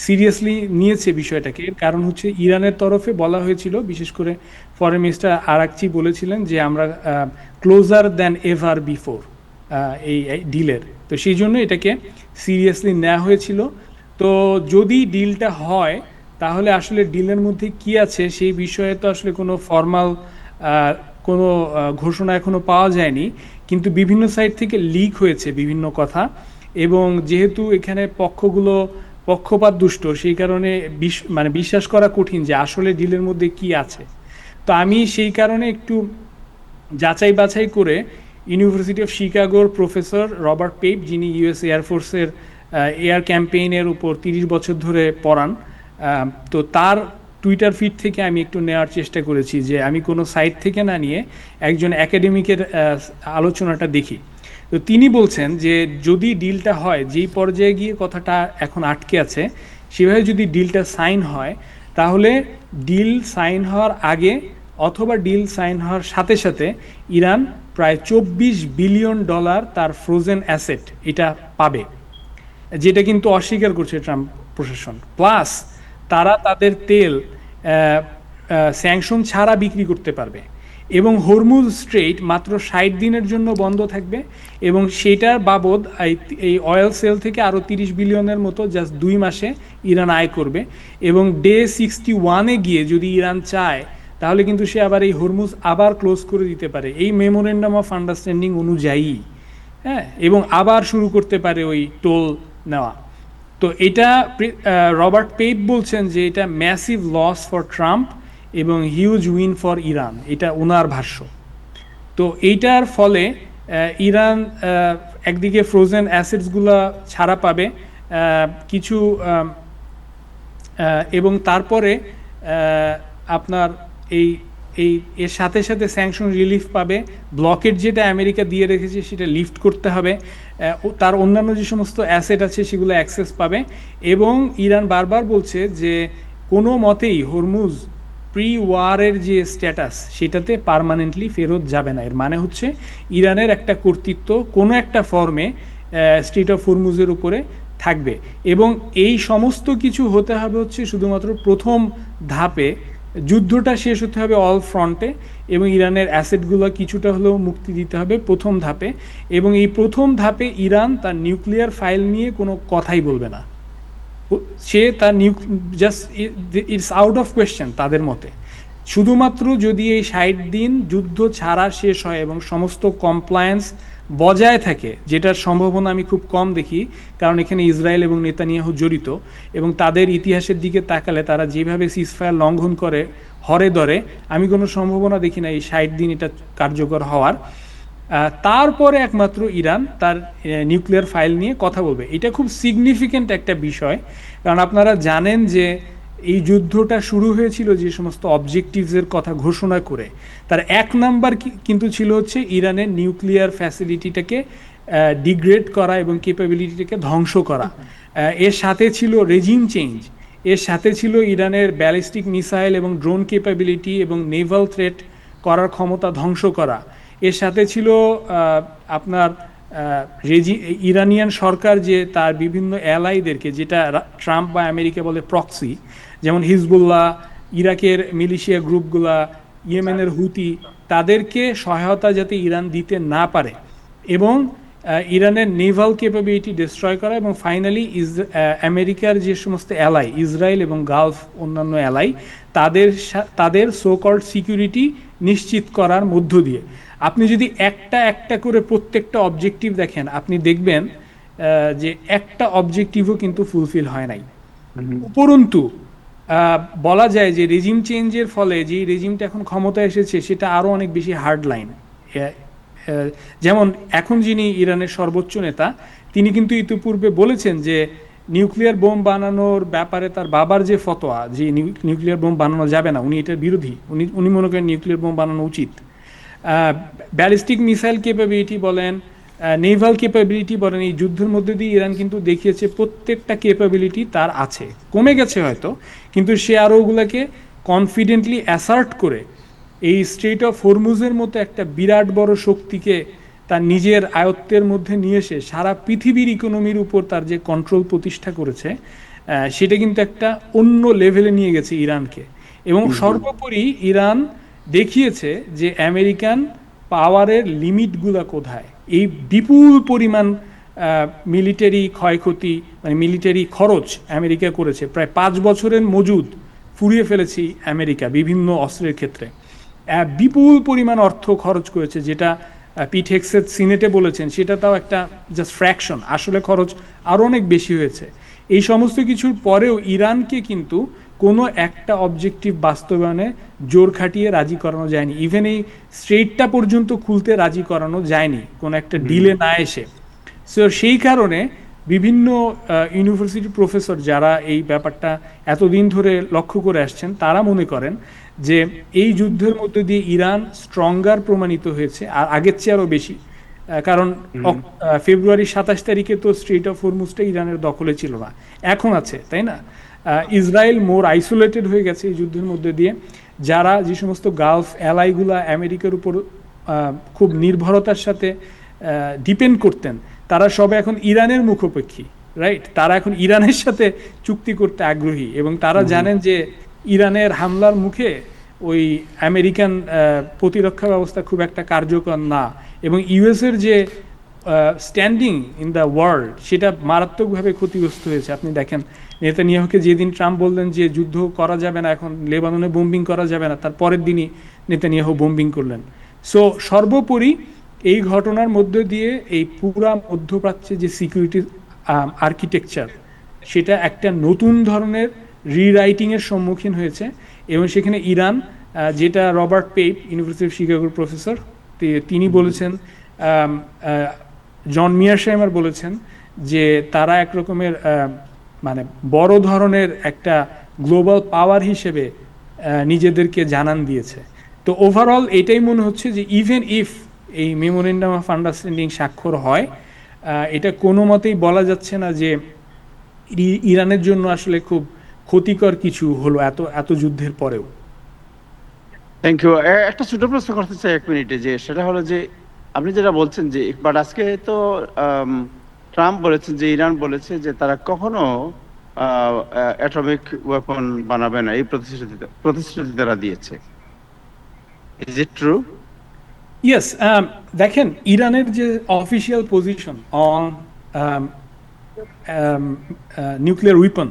সিরিয়াসলি নিয়েছে বিষয়টাকে, এর কারণ হচ্ছে ইরানের তরফে বলা হয়েছিল, বিশেষ করে ফরেন মিনিস্টার আরাকচি বলেছিলেন যে আমরা ক্লোজার দ্যান এভার বিফোর এই ডিলের। তো সেই জন্য এটাকে সিরিয়াসলি নেওয়া হয়েছিল। তো যদি ডিলটা হয়, তাহলে আসলে ডিলের মধ্যে কি আছে সেই বিষয়ে তো আসলে কোনো ফর্মাল কোনো ঘোষণা এখনো পাওয়া যায়নি, কিন্তু বিভিন্ন সাইট থেকে লিক হয়েছে বিভিন্ন কথা। এবং যেহেতু এখানে পক্ষগুলো পক্ষপাত দুষ্ট, সেই কারণে মানে বিশ্বাস করা কঠিন যে আসলে ডিলের মধ্যে কি আছে। তো আমি সেই কারণে একটু যাচাই বাছাই করে ইউনিভার্সিটি অফ শিকাগোর প্রফেসর রবার্ট পেপ, যিনি ইউএস এয়ারফোর্সের এয়ার ক্যাম্পেইনের উপর 30 বছর ধরে পড়ান, তো তার টুইটার ফিড থেকে আমি একটু নেওয়ার চেষ্টা করেছি, যে আমি কোনো সাইট থেকে না নিয়ে একজন একাডেমিকের আলোচনাটা দেখি। তো তিনি বলছেন যে যদি ডিলটা হয়, যেই পর্যায়ে গিয়ে কথাটা এখন আটকে আছে, সেভাবে যদি ডিলটা সাইন হয়, তাহলে ডিল সাইন হওয়ার আগে অথবা ডিল সাইন হওয়ার সাথে সাথে ইরান প্রায় $24 বিলিয়ন তার ফ্রোজেন অ্যাসেট এটা পাবে, যেটা কিন্তু অস্বীকার করছে ট্রাম্প প্রশাসন। প্লাস তারা তাদের তেল স্যাংশন ছাড়া বিক্রি করতে পারবে, এবং হরমুজ স্ট্রেইট মাত্র 60 দিনের জন্য বন্ধ থাকবে, এবং সেটার বাবদ এই অয়েল সেল থেকে আরও 30 বিলিয়নের মতো জাস্ট 2 মাসে ইরান আয় করবে। এবং ডে 61-এ গিয়ে যদি ইরান চায়, তাহলে কিন্তু সে আবার এই হরমুজ আবার ক্লোজ করে দিতে পারে এই মেমোরেন্ডাম অফ আন্ডারস্ট্যান্ডিং অনুযায়ী, হ্যাঁ, এবং আবার শুরু করতে পারে ওই টোল নেওয়া। তো এটা রবার্ট পেপ বলছেন যে এটা ম্যাসিভ লস ফর ট্রাম্প এবং হিউজ উইন ফর ইরান, এটা ওনার ভাষ্য। তো এইটার ফলে ইরান একদিকে ফ্রোজেন অ্যাসেটসগুলো ছাড়া পাবে কিছু, এবং তারপরে আপনার এই এই এর সাথে সাথে স্যাংশন রিলিফ পাবে, ব্লকেট যেটা আমেরিকা দিয়ে রেখেছে সেটা লিফট করতে হবে, তার অন্যান্য যে সমস্ত অ্যাসেট আছে সেগুলো অ্যাক্সেস পাবে। এবং ইরান বারবার বলছে যে কোনো মতেই হরমুজ প্রি ওয়ারের যে স্ট্যাটাস সেটাতে পার্মানেন্টলি ফেরত যাবে না। এর মানে হচ্ছে ইরানের একটা কর্তৃত্ব কোনো একটা ফর্মে স্ট্রেট অফ হরমুজের উপরে থাকবে, এবং এই সমস্ত কিছু হতে হবে হচ্ছে শুধুমাত্র প্রথম ধাপে। যুদ্ধটা শেষ হতে হবে অল ফ্রন্টে, এবং ইরানের অ্যাসেটগুলো কিছুটা হলেও মুক্তি দিতে হবে প্রথম ধাপে। এবং এই প্রথম ধাপে ইরান তার নিউক্লিয়ার ফাইল নিয়ে কোনো কথাই বলবে না, সে তার just it's out of question তাদের মতে। শুধুমাত্র যদি এই 60 দিন যুদ্ধ ছাড়া শেষ হয় এবং সমস্ত কমপ্লায়েন্স বজায় থাকে, যেটার সম্ভাবনা আমি খুব কম দেখি, কারণ এখানে ইসরায়েল এবং নেতানিয়াহু জড়িত, এবং তাদের ইতিহাসের দিকে তাকালে তারা যেভাবে সিজফায়ার লঙ্ঘন করে হরে দরে, আমি কোনো সম্ভাবনা দেখি না এই 60 দিন এটা কার্যকর হওয়ার। তারপরে একমাত্র ইরান তার নিউক্লিয়ার ফাইল নিয়ে কথা বলবে। এটা খুব সিগনিফিক্যান্ট একটা বিষয়, কারণ আপনারা জানেন যে এই যুদ্ধটা শুরু হয়েছিল যে সমস্ত অবজেক্টিভসের কথা ঘোষণা করে, তার 1 নাম্বার কিন্তু ছিল হচ্ছে ইরানের নিউক্লিয়ার ফ্যাসিলিটিটাকে ডিগ্রেড করা এবং ক্যাপাবিলিটিটাকে ধ্বংস করা। এর সাথে ছিল রেজিম চেঞ্জ, এর সাথে ছিল ইরানের ব্যালিস্টিক মিসাইল এবং ড্রোন ক্যাপাবিলিটি এবং নেভাল থ্রেট করার ক্ষমতা ধ্বংস করা। এর সাথে ছিল আপনার ইরানিয়ান সরকার যে তার বিভিন্ন অ্যালাইদেরকে, যেটা ট্রাম্প বা আমেরিকা বলে প্রক্সি, যেমন হিজবুল্লাহ, ইরাকের মিলিশিয়া গ্রুপগুলা, ইয়েমেনের হুতি, তাদেরকে সহায়তা যাতে ইরান দিতে না পারে, এবং ইরানের নেভাল ক্যাপাবিলিটি ডিস্ট্রয় করা, এবং ফাইনালি আমেরিকার যে সমস্ত অ্যালাই, ইসরায়েল এবং গালফ অন্যান্য অ্যালাই, তাদের সো কল্ড সিকিউরিটি নিশ্চিত করার মধ্য দিয়ে। আপনি যদি একটা একটা করে প্রত্যেকটা অবজেক্টিভ দেখেন, আপনি দেখবেন যে একটা অবজেক্টিভও কিন্তু ফুলফিল হয় নাই। উপরন্তু বলা যায় যে রেজিম চেঞ্জের ফলে যে রেজিমটা এখন ক্ষমতায় এসেছে সেটা আরও অনেক বেশি হার্ড লাইন। যেমন এখন যিনি ইরানের সর্বোচ্চ নেতা, তিনি কিন্তু ইতিপূর্বে বলেছেন যে নিউক্লিয়ার বোম বানানোর ব্যাপারে তার বাবার যে ফতোয়া, যে নিউক্লিয়ার বোম বানানো যাবে না, উনি এটার বিরোধী, উনি মনে করেন নিউক্লিয়ার বোম বানানো উচিত। ব্যালিস্টিক মিসাইল ক্যাপাবিলিটি বলেন, নেভাল ক্যাপাবিলিটি বলেন, এই যুদ্ধের মধ্যে দিয়ে ইরান কিন্তু দেখিয়েছে প্রত্যেকটা ক্যাপাবিলিটি তার আছে, কমে গেছে হয়তো, কিন্তু সে আরও ওগুলোকে কনফিডেন্টলি অ্যাসার্ট করে এই স্ট্রেট অফ হরমুজের মতো একটা বিরাট বড় শক্তিকে তার নিজের আয়ত্তের মধ্যে নিয়ে এসে সারা পৃথিবীর ইকোনমির উপর তার যে কন্ট্রোল প্রতিষ্ঠা করেছে, সেটা কিন্তু একটা অন্য লেভেলে নিয়ে গেছে ইরানকে। এবং সর্বোপরি ইরান দেখিয়েছে যে আমেরিকান পাওয়ারের লিমিটগুলো কোথায়। এই বিপুল পরিমাণ মিলিটারি ক্ষয়ক্ষতি, মানে মিলিটারি খরচ আমেরিকা করেছে, প্রায় 5 বছরের মজুদ ফুরিয়ে ফেলেছে আমেরিকা বিভিন্ন অস্ত্রের ক্ষেত্রে। বিপুল পরিমাণ অর্থ খরচ করেছে, যেটা পিট হেগসেথ সিনেটে বলেছেন সেটা তাও একটা জাস্ট ফ্র্যাকশন, আসলে খরচ আরও অনেক বেশি হয়েছে। এই সমস্ত কিছুর পরেও ইরানকে কিন্তু কোনো একটা অবজেক্টিভ বাস্তবায়নে জোর খাটিয়ে রাজি করানো যায়নি, ইভেন এই স্ট্রেটটা পর্যন্ত খুলতে রাজি করানো যায়নি কোনো একটা ডিলে না এসে। সো সেই কারণে বিভিন্ন ইউনিভার্সিটি প্রফেসর যারা এই ব্যাপারটা এতদিন ধরে লক্ষ্য করে আসছেন, তারা মনে করেন যে এই যুদ্ধের মধ্যে দিয়ে ইরান স্ট্রঙ্গার প্রমাণিত হয়েছে, আর আগের চেয়ে আরও বেশি। কারণ ফেব্রুয়ারি 27 তারিখে তো স্ট্রেট অফ হরমুজটা ইরানের দখলে ছিল না, এখন আছে, তাই না? ইসরায়েল মোর আইসোলেটেড হয়ে গেছে এই যুদ্ধের মধ্যে দিয়ে। যারা যে সমস্ত গালফ অ্যালাইগুলা আমেরিকার উপর খুব নির্ভরতার সাথে ডিপেন্ড করতেন, তারা সবাই এখন ইরানের মুখোপেক্ষী, রাইট? তারা এখন ইরানের সাথে চুক্তি করতে আগ্রহী, এবং তারা জানেন যে ইরানের হামলার মুখে ওই আমেরিকান প্রতিরক্ষা ব্যবস্থা খুব একটা কার্যকর না, এবং ইউএসের যে স্ট্যান্ডিং ইন দ্য ওয়ার্ল্ড সেটা মারাত্মকভাবে ক্ষতিগ্রস্ত হয়েছে। আপনি দেখেন নেতানিয়াহুকে যেদিন ট্রাম্প বললেন যে যুদ্ধ করা যাবে না, এখন লেবাননে বোম্বিং করা যাবে না, তার পরের দিনই নেতানিয়াহু বোম্বিং করলেন। সো সর্বোপরি এই ঘটনার মধ্য দিয়ে এই পুরা মধ্যপ্রাচ্যে যে সিকিউরিটি আর্কিটেকচার, সেটা একটা নতুন ধরনের রিরাইটিংয়ের সম্মুখীন হয়েছে, এবং সেখানে ইরান, যেটা রবার্ট পেইপ ইউনিভার্সিটি অফ শিকাগোর প্রফেসর, তিনি বলেছেন, জন মিয়ারশাইমার বলেছেন যে তারা এক রকমের মানে বড় ধরনের একটা গ্লোবাল পাওয়ার হিসেবে নিজেদেরকে জানান দিয়েছে। তো ওভারঅল এটাই মনে হচ্ছে যে ইভেন ইফ এই মেমোরেন্ডাম অফ আন্ডারস্ট্যান্ডিং স্বাক্ষর হয়, এটা কোনো মতেই বলা যাচ্ছে না যে ইরানের জন্য আসলে খুব ক্ষতিকর কিছু হলো এত যুদ্ধের পরেও। Thank you. একটা ছোট প্রশ্ন করতে চাই 1 মিনিটে, যে সেটা হলো যে আপনি যেটা বলছেন যে বাট আজকে তো ট্রাম্প বলেছেন যে ইরান বলেছে যে তারা কখনো অ্যাটমিক ওয়েপন বানাবে না, এই প্রতিশ্রুতি তারা দিয়েছে। Is it true? ইয়েস, দেখেন ইরানের যে official position on nuclear weapon,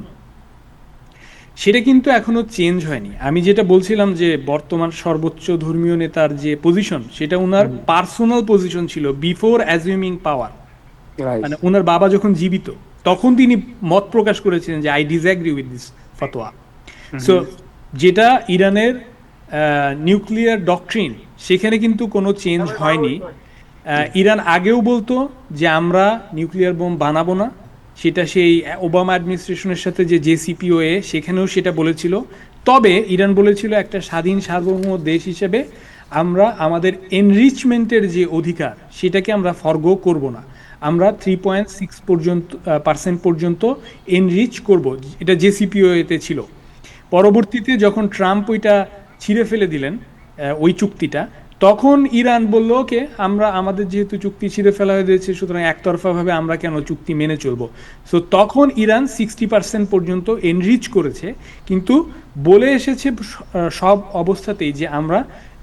সেটা কিন্তু এখনো চেঞ্জ হয়নি। আমি যেটা বলছিলাম যে বর্তমান সর্বোচ্চ ধর্মীয় নেতার যে পজিশন, সেটা ওনার পার্সোনাল পজিশন ছিল বিফোর অ্যাজিউমিং পাওয়ার। মানে ওনার বাবা যখন জীবিত, তখন তিনি মত প্রকাশ করেছিলেন যে আই ডিসঅ্যাগ্রি উইথ দিস ফতোয়া। সো যেটা ইরানের নিউক্লিয়ার ডকট্রিন, সেখানে কিন্তু কোনো চেঞ্জ হয়নি। ইরান আগেও বলতো যে আমরা নিউক্লিয়ার বোম বানাবো না, সেটা সেই ওবামা অ্যাডমিনিস্ট্রেশনের সাথে যে জেসিপিওএ, সেখানেও সেটা বলেছিল। তবে ইরান বলেছিল একটা স্বাধীন সার্বভৌম দেশ হিসেবে আমরা আমাদের এনরিচমেন্টের যে অধিকার, সেটাকে আমরা ফরগো করব না, আমরা 3.6% পর্যন্ত এনরিচ করব, এটা জেসিপিওএতে ছিল। পরবর্তীতে যখন ট্রাম্প ওইটা ছিঁড়ে ফেলে দিলেন ওই চুক্তিটা, তখন ইরান বলল ওকে, আমরা আমাদের যেহেতু চুক্তি ছিঁড়ে ফেলা হয়ে দিয়েছে, সুতরাং একতরফাভাবে আমরা কেন চুক্তি মেনে চলবো। সো তখন ইরান 60% পর্যন্ত এনরিচ করেছে, কিন্তু বলে এসেছে সব অবস্থাতেই যে আমরা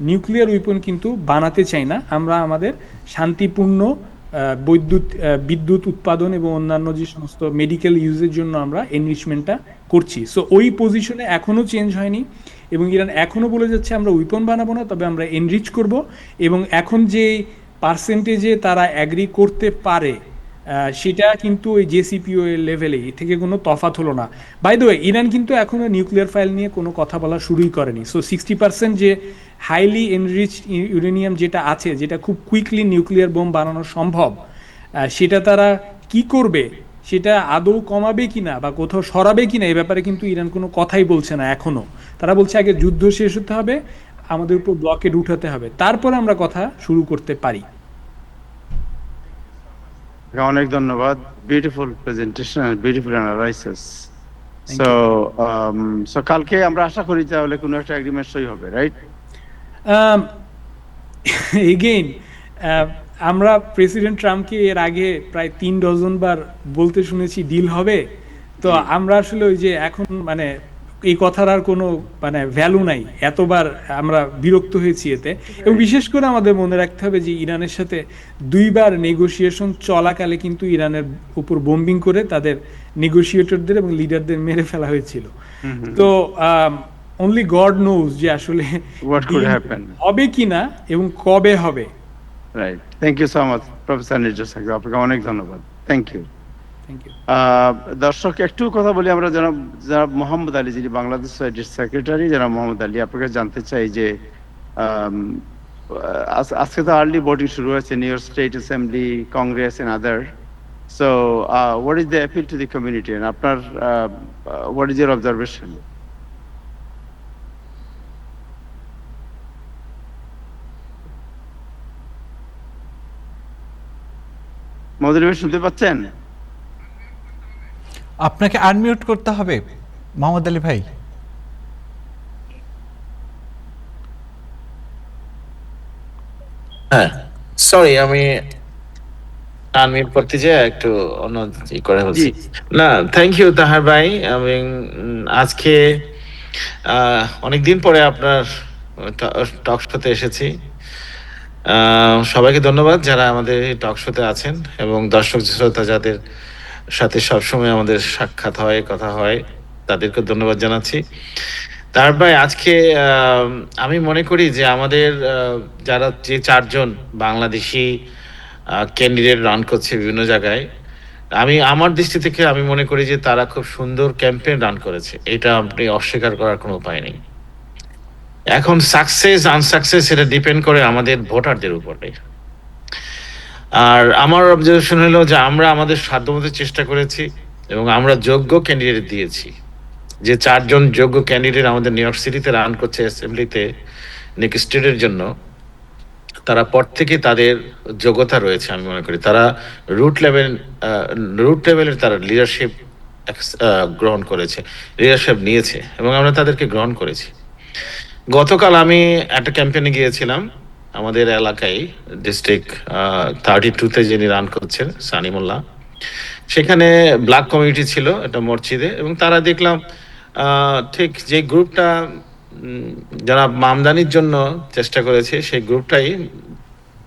নিউক্লিয়ার উইপন কিন্তু বানাতে চাই না, আমরা আমাদের শান্তিপূর্ণ বিদ্যুৎ উৎপাদন এবং অন্যান্য যে সমস্ত মেডিকেল ইউজের জন্য আমরা এনরিচমেন্টটা করছি। সো ওই পজিশনে এখনও চেঞ্জ হয়নি, এবং ইরান এখনও বলে যাচ্ছে আমরা উইপন বানাবো না, তবে আমরা এনরিচ করব। এবং এখন যে পার্সেন্টেজে তারা অ্যাগ্রি করতে পারে, সেটা কিন্তু ওই জেসিপিও এর লেভেলেই, এর থেকে কোনো তফাৎ হলো না। বাই দ্য ওয়ে, ইরান কিন্তু এখনও নিউক্লিয়ার ফাইল নিয়ে কোনো কথা বলা শুরুই করেনি। সো 60% যে হাইলি এনরিচ ইউরেনিয়াম যেটা আছে, যেটা খুব কুইকলি নিউক্লিয়ার বোম বানানো সম্ভব, সেটা তারা কি করবে, সেটা আদৌ কমাবে কিনা বা কোথাও সরাবে কিনা, এই ব্যাপারে কিন্তু ইরান কোনো কথাই বলছে না এখনো। তারা বলছে আগে যুদ্ধ শেষ হতে হবে, আমাদের উপর ব্লকেড উঠাতে হবে, তারপর আমরা কথা শুরু করতে পারি। অনেক ধন্যবাদ, beautiful presentation, beautiful analysis. So কালকে আমরা আশা করি তাহলে কোনো একটা এগ্রিমেন্ট সই হবে, রাইট? এগেইন আমরা প্রেসিডেন্ট ট্রাম্পকে এর আগে প্রায় 3 ডজন বার বলতে শুনেছি ডিল হবে। তো আমরা আসলে ওই যে এখন মানে এই কথার আর কোনো মানে ভ্যালু নাই, এতবার আমরা বিরক্ত হয়েছি এতে। এবং বিশেষ করে আমাদের মনে রাখতে হবে যে ইরানের সাথে 2 বার নেগোসিয়েশন চলাকালে কিন্তু ইরানের উপর বোম্বিং করে তাদের নেগোসিয়েটরদের এবং লিডারদের মেরে ফেলা হয়েছিল। তো অনলি গড নোজ যে আসলে হবে কিনা এবং কবে হবে। Right, thank you so much professor Nirjoy Sakar, আপনাকে অনেক ধন্যবাদ। Thank you. Thank you. দর্শক একটু কথা বলি আমরা, যারা মোহাম্মদ আলী, যিনি বাংলাদেশ সোসাইটির সেক্রেটারি, যারা মোহাম্মদ আলী, আপনাকে জানতে চাই যে আজকে তো আর্লি ভোটিং শুরু হয়েছে, New York State Assembly, Congress and other, so what is the appeal to the community, and আপনার what is your observation? Mohammad Ali ভাই শুনতে পাচ্ছেন? আপনাকে আনমিউট করতে হবে মোহাম্মদ আলী ভাই। হ্যাঁ, সরি, আমি আনমিউট করতে যেয়ে একটু অন্য ই করে বলছি। না, থ্যাংক ইউ তাহার ভাই। আমি আজকে অনেকদিন পরে আপনার টক শোতে এসেছি। সবাইকে ধন্যবাদ যারা আমাদের এই টক শোতে আছেন, এবং দর্শক শ্রোতা যাদের সাথে সবসময় আমাদের সাক্ষাৎ হয়, কথা হয়, তাদেরকে ধন্যবাদ জানাচ্ছি। তার ভাই, আজকে আমি মনে করি যে আমাদের যারা যে চারজন বাংলাদেশি ক্যান্ডিডেট রান করছে বিভিন্ন জায়গায়, আমার দৃষ্টি থেকে আমি মনে করি যে তারা খুব সুন্দর ক্যাম্পেইন রান করেছে, এটা আপনি অস্বীকার করার কোনো উপায় নেই। এখন সাকসেস আনসাকসেস এটা ডিপেন্ড করে আমাদের ভোটারদের উপরে। আর আমার অবজারভেশন হলো যে আমরা আমাদের সাধ্যমতো চেষ্টা করেছি এবং আমরা যোগ্য ক্যান্ডিডেট দিয়েছি। যে চারজন যোগ্য ক্যান্ডিডেট আমাদের নিউ ইয়র্ক সিটিতে রান করছে অ্যাসেম্বলিতে নেক্সট স্টেটের জন্য, তারা পর থেকে তাদের যোগ্যতা রয়েছে। আমি মনে করি তারা রুট লেভেলের তারা লিডারশিপ গ্রহণ করেছে, লিডারশিপ নিয়েছে, এবং আমরা তাদেরকে গ্রহণ করেছি। গতকাল আমি একটা ক্যাম্পেইনে গিয়েছিলাম আমাদের এলাকায়, ডিস্ট্রিক্ট 32-তে যিনি রান করছেন সানি মোল্লা, সেখানে ব্ল্যাক কমিউনিটি ছিল একটা মসজিদে, এবং তারা দেখলাম ঠিক যে গ্রুপটা যারা মামদানির জন্য চেষ্টা করেছে সেই গ্রুপটাই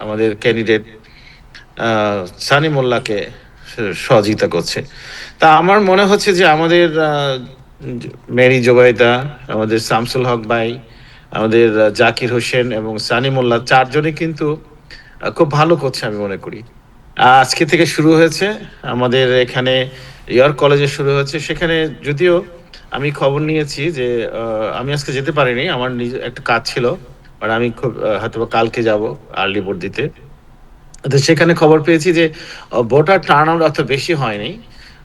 আমাদের ক্যান্ডিডেট সানি মোল্লাকে সহযোগিতা করছে। তা আমার মনে হচ্ছে যে আমাদের মেরি জোবাইদা, আমাদের শামসুল হক ভাই, আমাদের জাকির হোসেন এবং সানি মোল্লা চারজনই কিন্তু খুব ভালো করছে আমি মনে করি। আজকে থেকে শুরু হয়েছে আমাদের এখানে ইয়র্ক কলেজে শুরু হয়েছে। সেখানে যদিও আমি খবর নিয়েছি যে আমি আজকে যেতে পারিনি, আমার নিজে একটা কাজ ছিল, বাট আমি খুব হয়তো কালকে যাব আর্লি ভোট দিতে। তো সেখানে খবর পেয়েছি যে ভোটার টার্ন আউট অত বেশি হয়নি,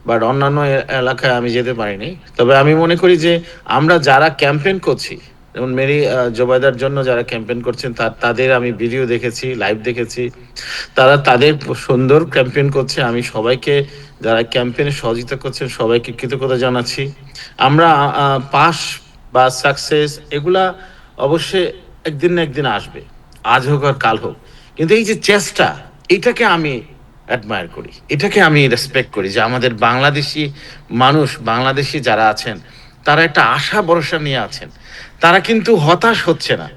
বাট অন্যান্য এলাকায় আমি যেতে পারিনি। তবে আমি মনে করি যে আমরা যারা ক্যাম্পেইন করছি, যেমন মেরি জোবাইদার জন্য যারা ক্যাম্পেইন করছেন তাদের আমি ভিডিও দেখেছি, লাইভ দেখেছি, তারা তাদের সুন্দর ক্যাম্পেইন করছে। আমি সবাইকে যারা ক্যাম্পেইনে সহযোগিতা করছেন সবাইকে কৃতজ্ঞতা জানাচ্ছি। আমরা পাস বা সাকসেস এগুলা অবশ্যই একদিন না একদিন আসবে, আজ হোক আর কাল হোক, কিন্তু এই যে চেষ্টা, এটাকে আমি অ্যাডমায়ার করি, এটাকে আমি রেসপেক্ট করি যে আমাদের বাংলাদেশি মানুষ, বাংলাদেশি যারা আছেন তারা একটা আশা ভরসা নিয়ে আছেন, তারা কিন্তু হতাশ হচ্ছে না।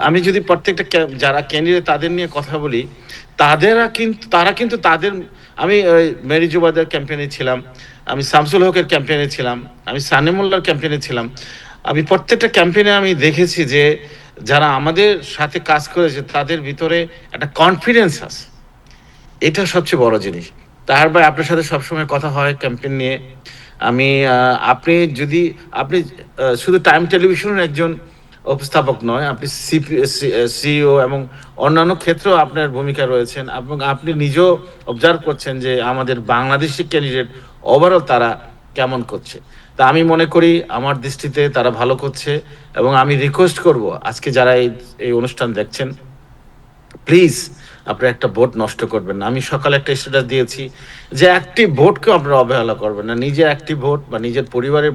আমি যদি প্রত্যেকটা যারা ক্যান্ডিডেট তাদের নিয়ে কথা বলি, তারা কিন্তু তাদের, আমি মেরি জুবাদের ক্যাম্পেইনে ছিলাম, আমি শামসুল হকের ক্যাম্পেইনে ছিলাম, আমি সানি মোল্লার ক্যাম্পেইনে ছিলাম। আমি প্রত্যেকটা ক্যাম্পেইনে আমি দেখেছি যে যারা আমাদের সাথে কাজ করেছে তাদের ভিতরে একটা কনফিডেন্স আছে, এটা সবচেয়ে বড় জিনিস। তাহার ভাই, আপনার সাথে সবসময় কথা হয় ক্যাম্পেইন নিয়ে। আপনি শুধু টাইম টেলিভিশনের একজন উপস্থাপক নয়, আপনি সিইও এবং অন্যান্য ক্ষেত্রেও আপনার ভূমিকা রয়েছেন, এবং আপনি নিজেও অবজার্ভ করছেন যে আমাদের বাংলাদেশি ক্যান্ডিডেট ওভারঅল তারা কেমন করছে। তা আমি মনে করি আমার দৃষ্টিতে তারা ভালো করছে, এবং আমি রিকোয়েস্ট করব আজকে যারা এই অনুষ্ঠান দেখছেন, প্লিজ আপনারা একটা ভোট নষ্ট করবেন না। আমি সকালে একটা স্ট্যাটাস দিয়েছি যে একটি ভোটকেও আপনারা অবহেলা করবেন না। নিজের একটি ভোট বা নিজের পরিবারের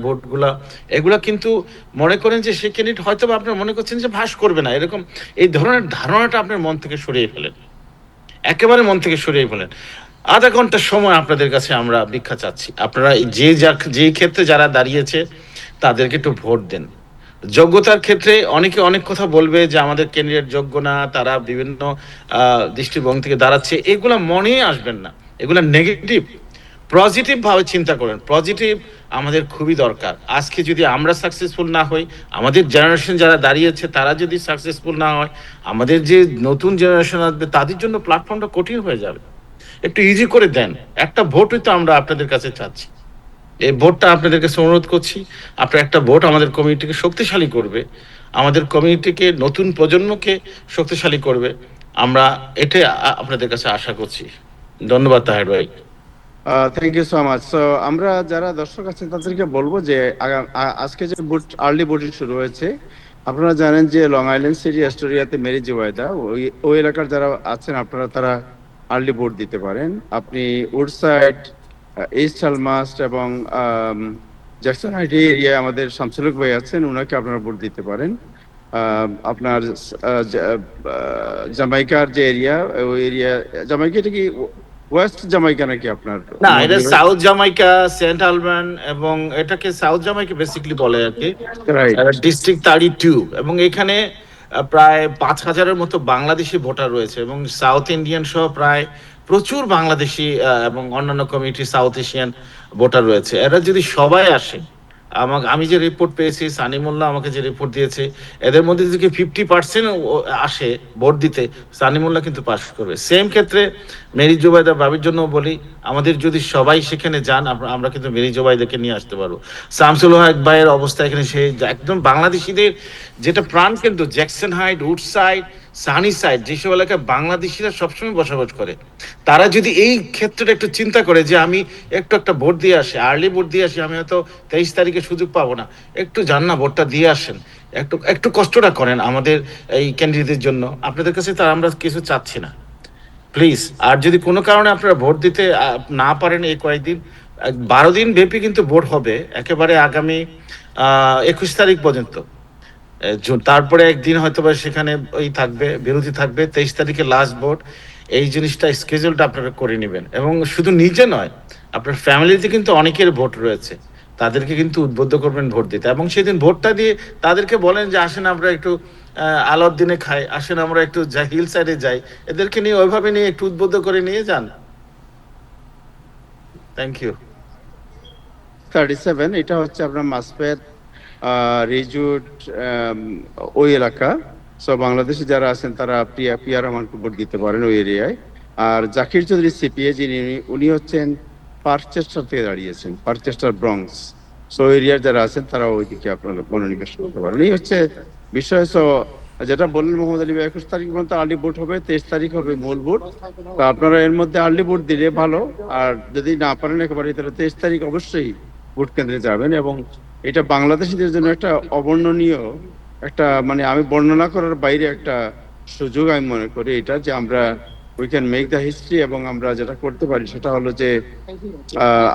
এগুলা কিন্তু মনে করেন যে সে ক্যান্ডিডেট হয়তো বা আপনারা মনে করছেন যে ভাস করবে না, এরকম এই ধরনের ধারণাটা আপনার মন থেকে সরিয়ে ফেলেন, একেবারে মন থেকে সরিয়ে ফেলেন। আধা ঘন্টার সময় আপনাদের কাছে আমরা ভিক্ষা চাচ্ছি, আপনারা যে ক্ষেত্রে যারা দাঁড়িয়েছে তাদেরকে একটু ভোট দেন। যোগ্যতার ক্ষেত্রে অনেকে অনেক কথা বলবে যে আমাদের ক্যান্ডিডেট যোগ্য না, তারা বিভিন্ন দৃষ্টিভঙ্গি থেকে দাঁড়াচ্ছে, এগুলা মনেই আসবেন না, এগুলা নেগেটিভ। পজিটিভ ভাবে চিন্তা করেন, পজিটিভ আমাদের খুবই দরকার। আজকে যদি আমরা সাকসেসফুল না হই, আমাদের জেনারেশন যারা দাঁড়িয়েছে তারা যদি সাকসেসফুল না হয়, আমাদের যে নতুন জেনারেশন আসবে তাদের জন্য প্ল্যাটফর্মটা কঠিন হয়ে যাবে। একটু ইজি করে দেন। একটা ভোটই তো আমরা আপনাদের কাছে চাচ্ছি। এই ভোটটা আপনাদের কাছে অনুরোধ করছি, আপনার একটা ভোট আমাদের কমিউনিটিকে শক্তিশালী করবে, আমাদের কমিউনিটিকে, নতুন প্রজন্মকে শক্তিশালী করবে। আমরা এটাই আপনাদের কাছে আশা করছি। ধন্যবাদ তাহের ভাই। Thank you so much. So আমরা যারা দর্শক আছেন তাদেরকে বলবো যে আজকে যে আর্লি ভোটিং শুরু হয়েছে, আপনারা জানেন যে লং আইল্যান্ড সিটি অ্যাস্টোরিয়াতে মেরি জুবাইদা, ওই এলাকার যারা আছেন আপনারা তারা আর্লি ভোট দিতে পারেন। আপনি উডসাইড, ইস্ট আলমাস্ট এবং জ্যাকসন হাইট এরিয়া আমাদের শামসুলক ভাই আছেন, ওনাকে আপনারা ভোট দিতে পারেন। আপনার জামাইকার যে এরিয়া, ওই এরিয়া, জামাইকা এটা কি ওয়েস্ট জামাইকা নাকি আপনার? না, এটা সাউথ জামাইকা, সেন্ট আলবান, এবং এটাকে সাউথ জামাইকা বেসিক্যালি বলে আর কি, ডিস্ট্রিক্ট 32। এবং এখানে প্রায় 5,000-এর মতো বাংলাদেশি ভোটার রয়েছে, এবং সাউথ ইন্ডিয়ান সহ প্রায় প্রচুর বাংলাদেশি এবং অন্যান্য কমিউনিটি সাউথ এশিয়ান ভোটার রয়েছে। এরা যদি সবাই আসে, আমি যে রিপোর্ট পেয়েছি, সানিমুল্লাহ আমাকে যে রিপোর্ট দিয়েছে, এদের মধ্যে যদি 50% আসে ভোট দিতে, সানিমুল্লাহ কিন্তু পাস করবে। সেম ক্ষেত্রে মেরি জুবাইদা ভাবির জন্য বলি, আমাদের যদি সবাই সেখানে যান, আমরা কিন্তু মেরি জুবাইদাকে নিয়ে আসতে পারবো। শামসুল হক ভাইয়ের অবস্থা এখানে, সে একদম বাংলাদেশিদের যেটা প্রাণ কেন্দ্র, Jackson height, Woodside, Sunny side, যেসব এলাকায় বাংলাদেশিরা সবসময় বসবাস করে, তারা যদি এই ক্ষেত্রটা একটু চিন্তা করে যে আমি একটা ভোট দিয়ে আসি, আর্লি ভোট দিয়ে আসি, আমি হয়তো 23 তারিখে সুযোগ পাবো না, একটু যান না, ভোটটা দিয়ে আসেন, একটু কষ্টটা করেন আমাদের এই ক্যান্ডিডেটের জন্য। আপনাদের কাছে তার আমরা কিছু চাচ্ছি না, প্লিজ। আর যদি কোনো কারণে আপনারা ভোট দিতে না পারেন, এই কয়েকদিন 12 দিন ব্যাপী কিন্তু ভোট হবে, একেবারে আগামী 21 তারিখ পর্যন্ত। তারপরে একদিন হয়তো বা সেখানে ওই থাকবে, বিরতি থাকবে, 23 তারিখে লাস্ট ভোট। এই জিনিসটা স্কেজুলটা আপনারা করে নেবেন, এবং শুধু নিজে নয়, আপনার ফ্যামিলিতে কিন্তু অনেকের ভোট রয়েছে, তাদেরকে কিন্তু উদ্বুদ্ধ করবেন ভোট দিতে। এবং সেদিন ভোটটা দিয়ে তাদেরকে বলেন যে আসেন আমরা একটু আলোর দিনে খাই, আসেন আমরা একটু হিল সাইডে যাই, এদেরকে নিয়ে ওইভাবে নিয়ে একটু উদ্বুদ্ধ করে নিয়ে যান। Thank you. 37, এটা হচ্ছে আপনার মাসপেট, রিজুট, ওই এলাকা। সব বাংলাদেশি যারা আছেন তারা পিয়া রহমানকে ভোট দিতে পারেন ওই এরিয়ায়। আর জাকির চৌধুরী সিপিএ, যিনি উনি হচ্ছেন পারচেস্টার থেকে দাঁড়িয়েছেন, পারচেস্টার ব্রঙ্কস। সো এরিয়ার যারা আছেন তারা ওইদিকে আপনারা মনোনিবেশ করতে পারেন। এই হচ্ছে বিষয়। সো যেটা বললেন মোহাম্মদ আলী, 21 তারিখ পর্যন্ত আর্লি ভোট হবে, 23 তারিখ হবে মূল ভোট। তো আপনারা এর মধ্যে আর্লি ভোট দিলে ভালো, আর যদি না পারেন একেবারে, তাহলে 23 তারিখ অবশ্যই ভোট কেন্দ্রে যাবেন। এবং এটা বাংলাদেশিদের জন্য একটা অবর্ণনীয় একটা, মানে আমি বর্ণনা করার বাইরে একটা সুযোগ আমি মনে করি এটা, যে আমরা we can make the history. এবং আমরা যেটা করতে পারি সেটা হলো যে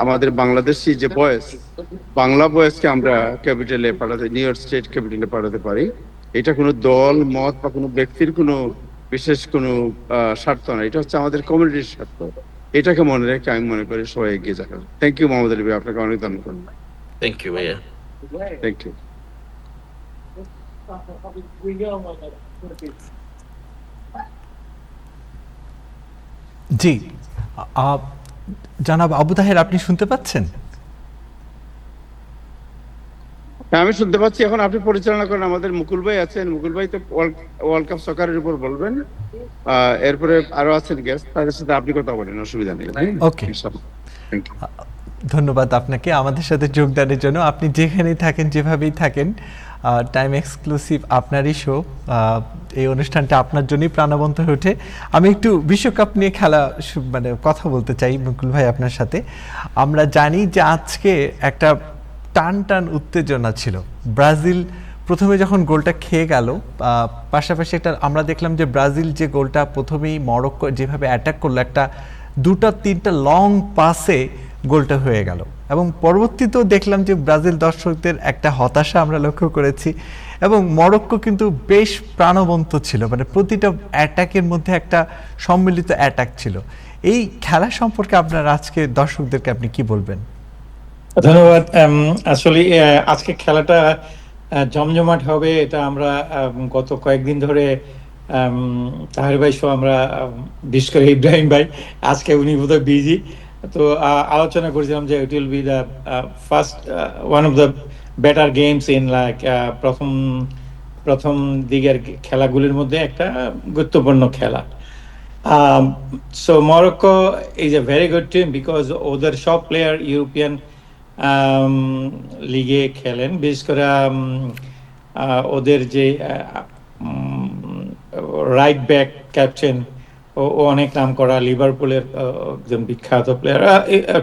আমাদের বাংলাদেশি যে বয়েস, বাংলা বয়েসকে আমরা ক্যাপিটালে পাঠাতে, নিউ ইয়র্ক স্টেট ক্যাপিটালে পাঠাতে পারি। এটা কোনো দল মত বা কোনো ব্যক্তির কোনো বিশেষ কোনো স্বার্থ না, এটা হচ্ছে আমাদের কমিউনিটির স্বার্থ। এটাকে মনে রেখে আমি মনে করি সবাই এগিয়ে যাবেন। থ্যাংক ইউ মোহাম্মদ আলী ভাই, আপনাকে অনেক ধন্যবাদ। থ্যাংক ইউ ভাইয়া। Thank you. জি, জনাব আবু তাহের, আপনি শুনতে পাচ্ছেন? হ্যাঁ, আমি শুনতে পাচ্ছি। এখন আপনি পরিচালনা করেন, আমাদের মুকুল ভাই আছেন, মুকুল ভাই তো ওয়ার্ল্ড কাপ সকারের উপর বলবেন। এরপরে আরো আছেন গেস্ট, তাদের সাথে আপনি কথা বলেন, অসুবিধা নেই। ওকে, ধন্যবাদ আপনাকে আমাদের সাথে যোগদানের জন্য। আপনি যেখানেই থাকেন, যেভাবেই থাকেন, টাইম এক্সক্লুসিভ আপনারই শো, এই অনুষ্ঠানটা আপনার জন্যই প্রাণবন্ত হয়ে ওঠে। আমি একটু বিশ্বকাপ নিয়ে মানে কথা বলতে চাই মুকুল ভাই আপনার সাথে। আমরা জানি যে আজকে একটা টান উত্তেজনা ছিল। ব্রাজিল প্রথমে যখন গোলটা খেয়ে গেল, পাশাপাশি আমরা দেখলাম যে ব্রাজিল যে গোলটা প্রথমেই মরক্কো যেভাবে অ্যাটাক করলো, একটা 2-3টা লং পাসে গোলটা হয়ে গেল। এবং পরবর্তীতেও দেখলাম যে ব্রাজিল দর্শকদের একটা হতাশা আমরা লক্ষ্য করেছি, এবং মরক্কো কিন্তু বেশ প্রাণবন্ত ছিল, মানে প্রতিটা অ্যাটাকের মধ্যে একটা সম্মিলিত অ্যাটাক ছিল। এই খেলা সম্পর্কে আপনার আজকে দর্শকদেরকে আপনি কি বলবেন? ধন্যবাদ। আসলে আজকে খেলাটা জমজমাট হবে, এটা আমরা গত কয়েকদিন ধরে তাহের ভাই সহ আমরা, বিশেষ করে ইব্রাহিম ভাই, আজকে উনি বোধহয় বিজি, তো আলোচনা করেছিলাম যে it will be the first one of the better games in like, প্রথম দিকের খেলাগুলির মধ্যে একটা গুরুত্বপূর্ণ খেলা। So Morocco is a very good team because ওদের সব প্লেয়ার ইউরোপিয়ান লিগে খেলেন, বিশেষ করে ওদের যে রাইট ব্যাক ক্যাপ্টেন ও অনেক নাম করা লিভারপুলের একজন বিখ্যাত প্লেয়ার।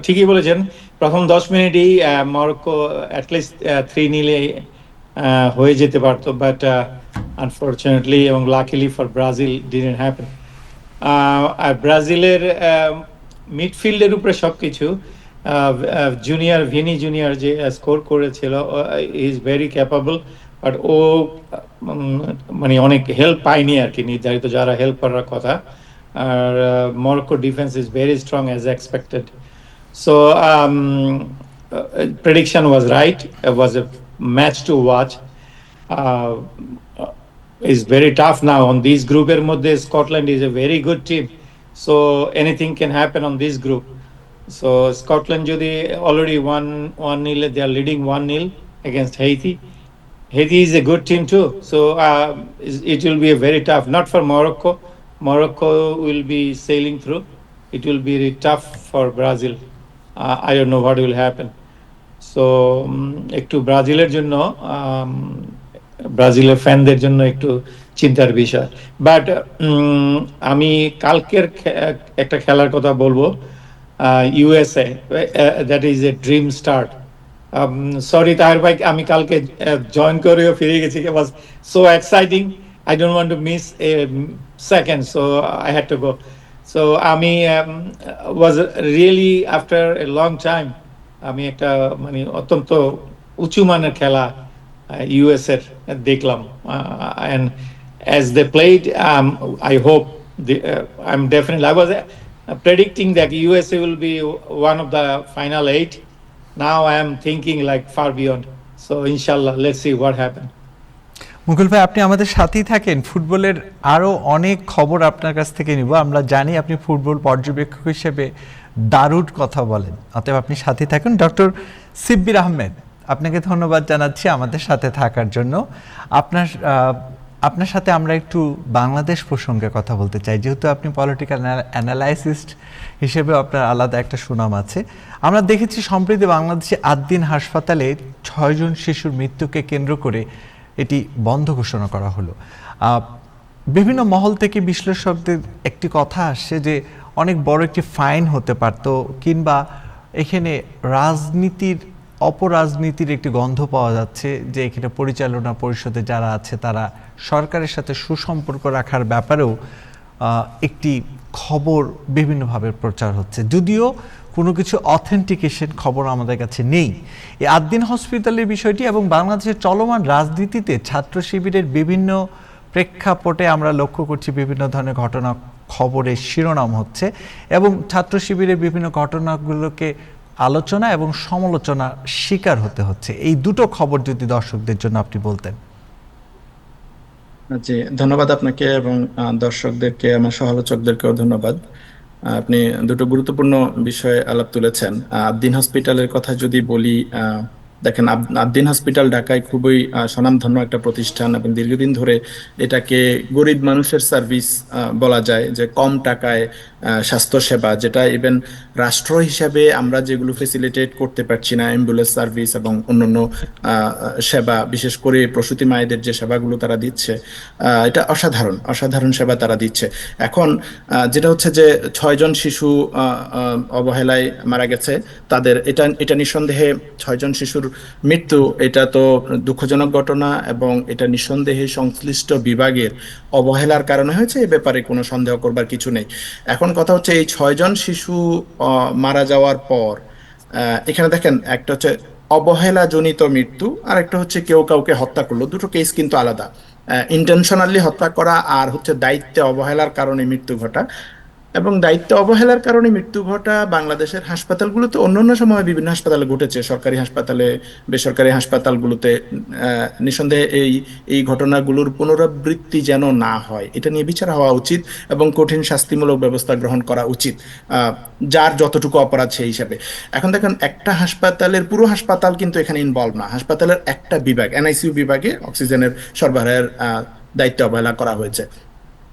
ঠিকই বলেছেন, প্রথম 10 মিনিটেই মরক্কো অ্যাটলিস্ট 3-0 হয়ে যেতে পারতো, বাট আনফরচুনেটলি এবং luckily for Brazil didn't happen. আর ব্রাজিলের মিডফিল্ডের উপরে সবকিছু ভিনি জুনিয়র যে স্কোর করেছিল, ইজ ভেরি ক্যাপাবল, বাট ও মানে অনেক হেল্প পায়নি আর কি, নির্ধারিত যারা হেল্প করার কথা। আর Morocco defence is very strong as expected. So prediction was right. It was a match to watch. Is very tough now on these group er moddhe. Scotland is a very good team, so anything can happen on this group. So Scotland jodi already 1-0 they are leading 1-0 against Haiti. Haiti is a good team too, so it will be a very tough, not for Morocco. Morocco will be sailing through. It will be tough for Brazil. I don't know what will happen. So একটু ব্রাজিলের জন্য ব্রাজিলের ফ্যানদের জন্য একটু চিন্তার বিষয়। But আমি কালকের একটা খেলার কথা বলবো, USA, that is a dream start. Sorry Taher ভাই, আমি কালকে জয়েন করেও ফিরে গেছি, it was so exciting, I don't want to miss a second, so I had to go. So আমি was really after a long time আমি একটা মানে অত্যন্ত উঁচু মানের খেলা ইউএস এর দেখলাম। and as they played, I hope I'm definitely, I was predicting that USA will be one of the final 8. Now I am thinking like far beyond, so inshallah let's see what happens. মুকুল ভাই, আপনি আমাদের সাথেই থাকেন, ফুটবলের আরো অনেক খবর আপনার কাছ থেকে নিব। আমরা জানি আপনি ফুটবল পর্যবেক্ষক হিসেবে দারুণ কথা বলেন, অতএব আপনি সাথে থাকুন। ডক্টর শিব্বির আহমেদ, আপনাকে ধন্যবাদ জানাচ্ছি আমাদের সাথে থাকার জন্য। আপনার সাথে আমরা একটু বাংলাদেশ প্রসঙ্গে কথা বলতে চাই, যেহেতু আপনি পলিটিক্যাল অ্যানালাইসিস্ট হিসেবে আপনার আলাদা একটা সুনাম আছে। আমরা দেখেছি সম্প্রতি বাংলাদেশে আদ্দিন হাসপাতালে 6 জন শিশুর মৃত্যুকে কেন্দ্র করে এটি বন্ধ ঘোষণা করা হলো। বিভিন্ন মহল থেকে বিশ্লেষকদের একটি কথা আসছে যে অনেক বড় একটি ফাইন হতে পারত, কিংবা এখানে অপরাজনীতির একটি গন্ধ পাওয়া যাচ্ছে, যে এখানে পরিচালনা পরিষদে যারা আছে তারা সরকারের সাথে সুসম্পর্ক রাখার ব্যাপারেও একটি খবর বিভিন্নভাবে প্রচার হচ্ছে, যদিও কোনো কিছু অথেন্টিকেশন খবর আমাদের কাছে নেই। এই আদ্দিন হসপিটালের বিষয়টি এবং বাংলাদেশের চলমান রাজনীতিতে ছাত্র শিবিরের বিভিন্ন প্রেক্ষাপটে আমরা লক্ষ্য করছি বিভিন্ন ধরনের ঘটনা খবরের শিরোনাম হচ্ছে, এবং ছাত্র শিবিরের বিভিন্ন ঘটনাগুলোকে আলোচনা এবং সমালোচনা শিকার হতে হচ্ছে। এই দুটো খবর যদি দর্শকদের জন্য আপনি বলতেন। জি, ধন্যবাদ আপনাকে এবং দর্শকদেরকে, আমার সমালোচকদেরকেও ধন্যবাদ। আপনি দুটো গুরুত্বপূর্ণ বিষয়ে আলাপ তুলেছেন। আদ্দিন হসপিটালের কথা যদি বলি, দেখেন আদ্দিন হসপিটাল ঢাকায় খুবই স্বনামধন্য একটা প্রতিষ্ঠান এবং দীর্ঘদিন ধরে এটাকে গরিব মানুষের সার্ভিস বলা যায়, যে কম টাকায় স্বাস্থ্যসেবা, যেটা ইভেন রাষ্ট্র হিসাবে আমরা যেগুলো ফেসিলিটেট করতে পারছি না, অ্যাম্বুলেন্স সার্ভিস এবং অন্যান্য সেবা, বিশেষ করে প্রসূতি মায়েদের যে সেবাগুলো তারা দিচ্ছে, এটা অসাধারণ সেবা তারা দিচ্ছে। এখন যেটা হচ্ছে যে 6 জন শিশু অবহেলায় মারা গেছে, তাদের এটা নিঃসন্দেহে 6 জন শিশুর মৃত্যু, এটা তো দুঃখজনক ঘটনা এবং এটা নিঃসন্দেহে সংশ্লিষ্ট বিভাগের অবহেলার কারণে হয়েছে, এ ব্যাপারে কোনো সন্দেহ করবার কিছু নেই। এখন কথা হচ্ছে এই 6 জন শিশু মারা যাওয়ার পর এখানে দেখেন, একটা হচ্ছে অবহেলাজনিত মৃত্যু আর একটা হচ্ছে কেউ কাউকে হত্যা করলো, দুটো কেস কিন্তু আলাদা। ইন্টেনশনালি হত্যা করা আর হচ্ছে দায়িত্বে অবহেলার কারণে মৃত্যু ঘটা। এবং দায়িত্ব অবহেলার কারণে মৃত্যু ঘটা বাংলাদেশের হাসপাতালগুলোতে অন্যান্য সময় বিভিন্ন হাসপাতালে ঘটেছে, সরকারি হাসপাতালে, বেসরকারি হাসপাতালগুলোতে। নিঃসন্দেহে এই ঘটনাগুলোর পুনরাবৃত্তি যেন না হয়, এটা নিয়ে বিচার হওয়া উচিত এবং কঠিন শাস্তিমূলক ব্যবস্থা গ্রহণ করা উচিত, যার যতটুকু অপরাধ সেই হিসাবে। এখন দেখেন, একটা হাসপাতালের পুরো হাসপাতাল কিন্তু এখানে ইনভলভ না, হাসপাতালের একটা বিভাগ, এনআইসিইউ বিভাগে অক্সিজেনের সরবরাহের দায়িত্ব অবহেলা করা হয়েছে।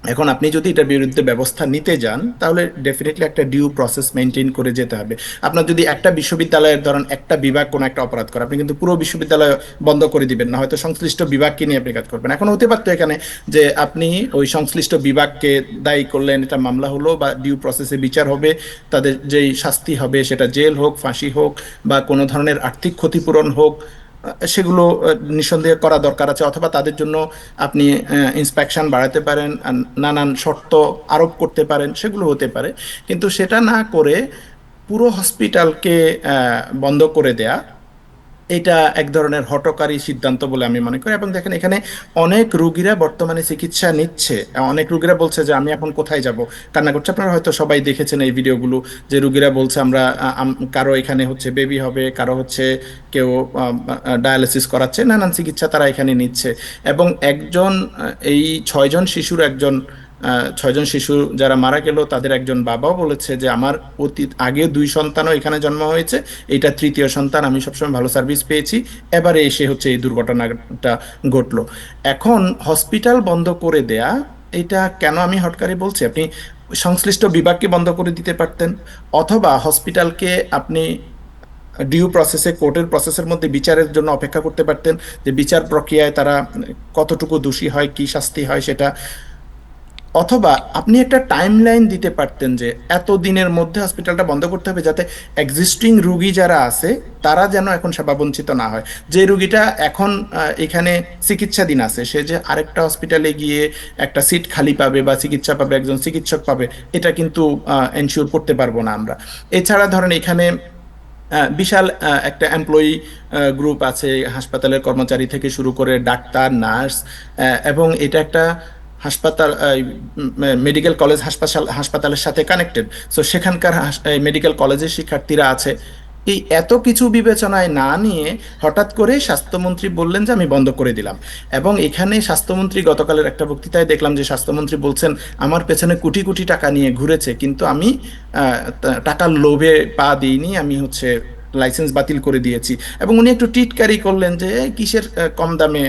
এখন আপনি যদি এটার বিরুদ্ধে ব্যবস্থা নিতে যান তাহলে ডেফিনেটলি একটা ডিউ প্রসেস মেনটেন করে যেতে হবে। আপনার যদি একটা বিশ্ববিদ্যালয়ের ধরেন একটা বিভাগ কোনো একটা অপরাধ করে, আপনি কিন্তু পুরো বিশ্ববিদ্যালয় বন্ধ করে দিবেন না, হয়তো সংশ্লিষ্ট বিভাগকে নিয়ে আপনি কাজ করবেন। এখন হতে পারতো এখানে যে আপনি ওই সংশ্লিষ্ট বিভাগকে দায়ী করলেন, এটা মামলা হলো বা ডিউ প্রসেসে বিচার হবে, তাদের যেই শাস্তি হবে সেটা জেল হোক, ফাঁসি হোক বা কোনো ধরনের আর্থিক ক্ষতিপূরণ হোক, সেগুলো নিঃসন্দেহে করা দরকার আছে। অথবা তাদের জন্য আপনি ইন্সপেকশন বাড়াতে পারেন, নানান শর্ত আরোপ করতে পারেন, সেগুলো হতে পারে। কিন্তু সেটা না করে পুরো হসপিটালকে বন্ধ করে দেয়া, এটা এক ধরনের হঠকারী সিদ্ধান্ত বলে আমি মনে করি। এবং দেখেন এখানে অনেক রুগীরা বর্তমানে চিকিৎসা নিচ্ছে, অনেক রুগীরা বলছে যে আমি এখন কোথায় যাব, কান্না করছে। আপনারা হয়তো সবাই দেখেছেন এই ভিডিওগুলো, যে রুগীরা বলছে আমরা কারো এখানে হচ্ছে বেবি হবে, কারো হচ্ছে কেউ ডায়ালিসিস করাচ্ছে, নানান চিকিৎসা তারা এখানে নিচ্ছে। এবং এই 6জন শিশুর একজন 6জন শিশু যারা মারা গেল তাদের একজন বাবাও বলেছে যে আমার আগে 2 সন্তানও এখানে জন্ম হয়েছে, এটা 3য় সন্তান, আমি সবসময় ভালো সার্ভিস পেয়েছি, এবারে এসে হচ্ছে এই দুর্ঘটনাটা ঘটলো। এখন হসপিটাল বন্ধ করে দেয়া, এটা কেন আমি হটকারি বলছি, আপনি সংশ্লিষ্ট বিভাগকে বন্ধ করে দিতে পারতেন, অথবা হসপিটালকে আপনি ডিউ প্রসেসে কোর্টের প্রসেসের মধ্যে বিচারের জন্য অপেক্ষা করতে পারতেন, যে বিচার প্রক্রিয়ায় তারা কতটুকু দোষী হয়, কি শাস্তি হয় সেটা। অথবা আপনি একটা টাইমলাইন দিতে পারতেন যে এত দিনের মধ্যে হসপিটালটা বন্ধ করতে হবে, যাতে এক্সিস্টিং রুগী যারা আছে তারা যেন এখন সেবা বঞ্চিত না হয়। যে রুগীটা এখন এখানে চিকিৎসাধীন আছে, সে যে আরেকটা হসপিটালে গিয়ে একটা সিট খালি পাবে বা চিকিৎসা পাবে, একজন চিকিৎসক পাবে, এটা কিন্তু এনশিওর করতে পারবো না আমরা। এছাড়া ধরেন এখানে বিশাল একটা এমপ্লয়ি গ্রুপ আছে, হাসপাতালের কর্মচারী থেকে শুরু করে ডাক্তার, নার্স, এবং এটা একটা হাসপাতাল, মেডিকেল কলেজ হাসপাতালের সাথে কানেক্টেড। সো সেখানকার মেডিকেল কলেজের শিক্ষার্থীরা আছে। এই এত কিছু বিবেচনায় না নিয়ে হঠাৎ করে স্বাস্থ্যমন্ত্রী বললেন যে আমি বন্ধ করে দিলাম। এবং এখানে স্বাস্থ্যমন্ত্রী গতকালের একটা বক্তৃতায় দেখলাম যে স্বাস্থ্যমন্ত্রী বলছেন আমার পেছনে কোটি কোটি টাকা নিয়ে ঘুরেছে, কিন্তু আমি টাকার লোভে পা দিইনি, আমি হচ্ছে লাইসেন্স বাতিল করে দিয়েছি। এবং উনি একটু টিটকারি করলেন যে কিসের কম দামে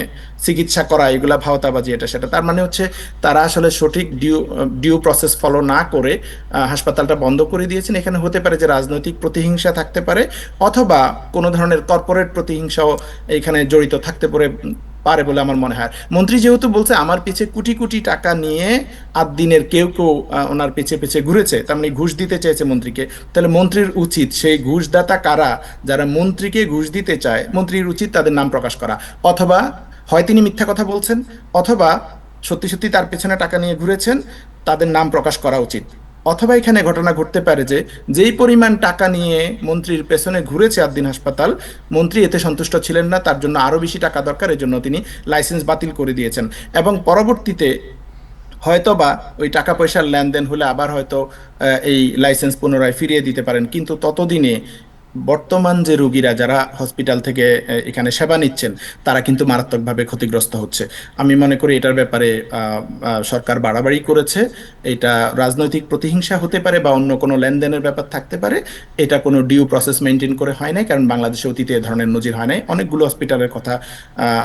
চিকিৎসা করা, এগুলা ভাওতাবাজি, এটা সেটা। তার মানে হচ্ছে তারা আসলে সঠিক ডিউ প্রসেস ফলো না করে হাসপাতালটা বন্ধ করে দিয়েছেন। এখানে হতে পারে যে রাজনৈতিক প্রতিহিংসা থাকতে পারে, অথবা কোনো ধরনের কর্পোরেট প্রতিহিংসাও এখানে জড়িত থাকতে পারে বলে আমার মনে হয়। মন্ত্রী যেহেতু বলছে আমার পিছে কোটি কোটি টাকা নিয়ে দিনের কেউ ওনার পিছে পিছে ঘুরেছে, তার মানে ঘুষ দিতে চেয়েছে মন্ত্রীকে, তাহলে মন্ত্রীর উচিত সেই ঘুষদাতা কারা, যারা মন্ত্রীকে ঘুষ দিতে চায়, মন্ত্রীর উচিত তাদের নাম প্রকাশ করা। অথবা হয় তিনি মিথ্যা কথা বলছেন, অথবা সত্যি সত্যি তার পেছনে টাকা নিয়ে ঘুরেছেন, তাদের নাম প্রকাশ করা উচিত। অথবা এখানে ঘটনা ঘটতে পারে যে যেই পরিমাণ টাকা নিয়ে মন্ত্রীর পেছনে ঘুরেছে আদ্দিন হাসপাতাল, মন্ত্রী এতে সন্তুষ্ট ছিলেন না, তার জন্য আরো বেশি টাকা দরকার, এর জন্য তিনি লাইসেন্স বাতিল করে দিয়েছেন। এবং পরবর্তীতে হয়তো বা ওই টাকা পয়সার লেনদেন হলে আবার হয়তো এই লাইসেন্স পুনরায় ফিরিয়ে দিতে পারেন। কিন্তু ততদিনে বর্তমান যে রোগীরা যারা হসপিটাল থেকে এখানে সেবা নিচ্ছেন তারা কিন্তু মারাত্মকভাবে ক্ষতিগ্রস্ত হচ্ছে। আমি মনে করি এটার ব্যাপারে সরকার বাড়াবাড়ি করেছে। এটা রাজনৈতিক প্রতিহিংসা হতে পারে বা অন্য কোনো লেনদেনের ব্যাপার থাকতে পারে। এটা কোনো ডিউ প্রসেস মেনটেন করে হয় নাই, কারণ বাংলাদেশে অতীতে এ ধরনের নজির হয় নাই। অনেকগুলো হসপিটালের কথা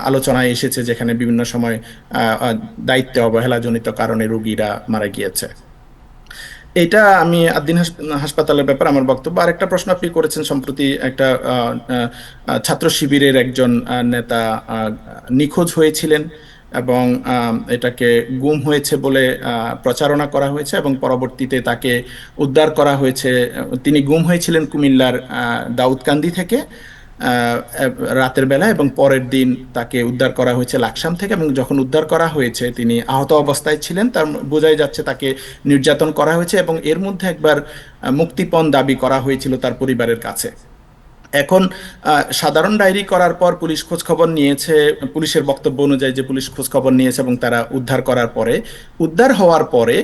আলোচনায় এসেছে যেখানে বিভিন্ন সময় দায়িত্বে অবহেলাজনিত কারণে রোগীরা মারা গিয়েছে। এটা আমি আদ্দিন হাসপাতালের ব্যাপারে আমার বক্তব্য। আরেকটা প্রশ্ন আপনি করেছেন, সম্প্রতি একটা ছাত্র শিবিরের একজন নেতা নিখোঁজ হয়েছিলেন এবং এটাকে গুম হয়েছে বলে প্রচারণা করা হয়েছে এবং পরবর্তীতে তাকে উদ্ধার করা হয়েছে। তিনি গুম হয়েছিলেন কুমিল্লার দাউদকান্দি থেকে রাতের বেলা, এবং পরের দিন তাকে উদ্ধার করা হয়েছে লাকসাম থেকে। এবং যখন উদ্ধার করা হয়েছে তিনি আহত অবস্থায় ছিলেন, তার বোঝাই যাচ্ছে তাকে নির্যাতন করা হয়েছে। এবং এর মধ্যে একবার মুক্তিপণ দাবি করা হয়েছিল তার পরিবারের কাছে। এখন সাধারণ ডায়েরি করার পর পুলিশ খোঁজ খবর নিয়েছে, পুলিশের বক্তব্য অনুযায়ী যে পুলিশ খোঁজ খবর নিয়েছে এবং তারা উদ্ধার করার পরে, উদ্ধার হওয়ার পরে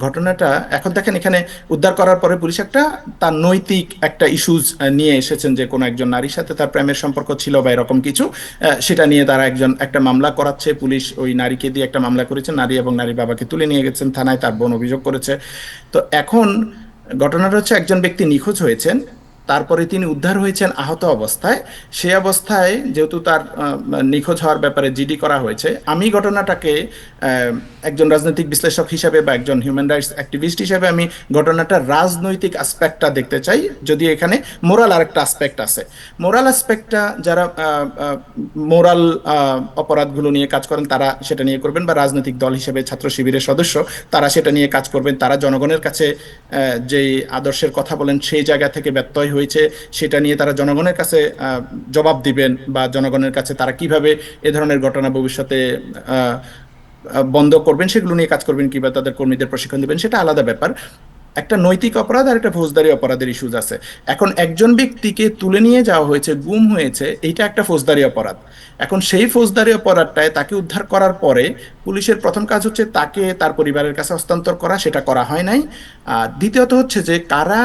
ঘটনাটা এখন দেখেন, এখানে উদ্ধার করার পরে পুলিশ তার নৈতিক একটা ইস্যুজ নিয়ে এসেছেন যে কোনো একজন নারীর সাথে তার প্রেমের সম্পর্ক ছিল বা এরকম কিছু, সেটা নিয়ে তারা একটা মামলা করাচ্ছে। পুলিশ ওই নারীকে দিয়ে একটা মামলা করেছে, নারী এবং নারীর বাবাকে তুলে নিয়ে গেছেন থানায়, তার বোন অভিযোগ করেছে। তো এখন ঘটনাটা হচ্ছে একজন ব্যক্তি নিখোঁজ হয়েছেন, তারপরে তিনি উদ্ধার হয়েছেন আহত অবস্থায়। সেই অবস্থায় যেহেতু তার নিখোঁজ হওয়ার ব্যাপারে জিডি করা হয়েছে, আমি ঘটনাটাকে একজন রাজনৈতিক বিশ্লেষক হিসেবে বা একজন হিউম্যান রাইটস অ্যাক্টিভিস্ট হিসেবে আমি ঘটনাটার রাজনৈতিক আসপেক্টটা দেখতে চাই, যদি এখানে মোরাল আরেকটা আসপেক্ট আছে। মোরাল আসপেক্টটা যারা মোরাল অপরাধগুলো নিয়ে কাজ করেন তারা সেটা নিয়ে করবেন, বা রাজনৈতিক দল হিসেবে ছাত্র শিবিরের সদস্য তারা সেটা নিয়ে কাজ করবেন। তারা জনগণের কাছে যেই আদর্শের কথা বলেন সেই জায়গা থেকে ব্যত্যয় হয়েছে সেটা নিয়ে তারা জনগণের কাছে জবাব দিবেন, বা জনগণের কাছে তারা কিভাবে এ ধরনের ঘটনা ভবিষ্যতে বন্ধ করবেন সেগুলো নিয়ে কাজ করবেন, কিংবা তাদের কর্মীদের প্রশিক্ষণ দিবেন, সেটা আলাদা ব্যাপার। একটা নৈতিক অপরাধ আর একটা ফৌজদারি অপরাধের ইস্যুজ আছে। এখন একজন ব্যক্তিকে তুলে নিয়ে যাওয়া হয়েছে, গুম হয়েছে, এইটা একটা ফৌজদারি অপরাধ। এখন সেই ফৌজদারি অপরাধটায় তাকে উদ্ধার করার পরে পুলিশের প্রথম কাজ হচ্ছে তাকে তার পরিবারের কাছে হস্তান্তর করা, সেটা করা হয় নাই। আর দ্বিতীয়ত হচ্ছে যে কারা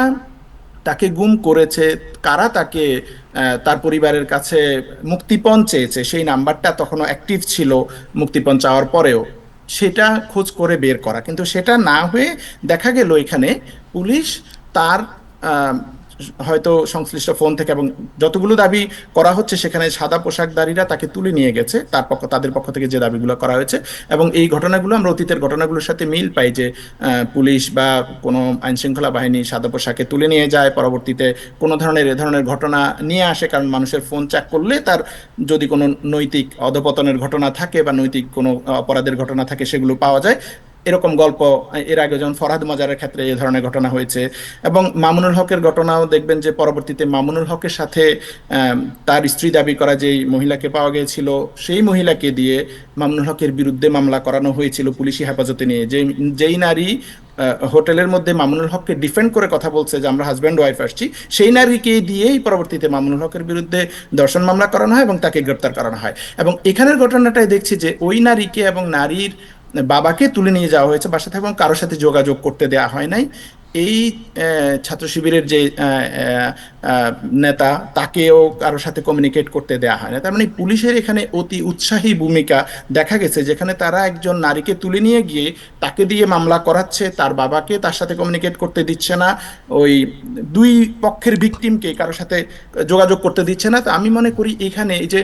তাকে গুম করেছে, কারা তাকে তার পরিবারের কাছে মুক্তিপণ চেয়েছে, সেই নাম্বারটা তখনও অ্যাক্টিভ ছিল মুক্তিপণ চাওয়ার পরেও, সেটা খোঁজ করে বের করা। কিন্তু সেটা না হয়ে দেখা গেল এখানে পুলিশ তার হয়তো সংশ্লিষ্ট ফোন থেকে, এবং যতগুলো দাবি করা হচ্ছে সেখানে সাদা পোশাকধারীরা তাকে তুলে নিয়ে গেছে তাদের পক্ষ থেকে যে দাবিগুলো করা হয়েছে। এবং এই ঘটনাগুলো আমরা অতীতের ঘটনাগুলোর সাথে মিল পাই, যে পুলিশ বা কোনো আইনশৃঙ্খলা বাহিনী সাদা পোশাকে তুলে নিয়ে যায়, পরবর্তীতে কোনো ধরনের এ ধরনের ঘটনা নিয়ে আসে, কারণ মানুষের ফোন চেক করলে তার যদি কোনো নৈতিক অধপতনের ঘটনা থাকে বা নৈতিক কোনো অপরাধের ঘটনা থাকে সেগুলো পাওয়া যায়। এরকম গল্প এর আগে যেমন ফরহাদ মাজারের ক্ষেত্রে এই ধরনের ঘটনা হয়েছে, এবং মামুনুল হকের ঘটনাও দেখবেন যে পরবর্তীতে মামুনুল হকের সাথে তার স্ত্রী দাবি করা যেই মহিলাকে পাওয়া গিয়েছিল সেই মহিলাকে দিয়ে মামুনুল হকের বিরুদ্ধে মামলা করানো হয়েছিল পুলিশি হেফাজতে নিয়ে। যেই নারী হোটেলের মধ্যে মামুনুল হককে ডিফেন্ড করে কথা বলছে যে আমরা হাজব্যান্ড ওয়াইফ আসছি, সেই নারীকে দিয়েই পরবর্তীতে মামুনুল হকের বিরুদ্ধে ধর্ষণ মামলা করানো হয় এবং তাকে গ্রেপ্তার করানো হয়। এবং এখানের ঘটনাটাই দেখছি যে ওই নারীকে এবং নারীর বাবাকে তুলে নিয়ে যাওয়া হয়েছে বাসা থেকে, এবং কারোর সাথে যোগাযোগ করতে দেওয়া হয় নাই। এই ছাত্র শিবিরের যে নেতা তাকেও কারোর সাথে কমিউনিকেট করতে দেওয়া হয় না। তার মানে পুলিশের এখানে অতি উৎসাহী ভূমিকা দেখা গেছে, যেখানে তারা একজন নারীকে তুলে নিয়ে গিয়ে তাকে দিয়ে মামলা করাচ্ছে, তার বাবাকে তার সাথে কমিউনিকেট করতে দিচ্ছে না, ওই দুই পক্ষের ভিকটিমকে কারোর সাথে যোগাযোগ করতে দিচ্ছে না। তো আমি মনে করি এখানে এই যে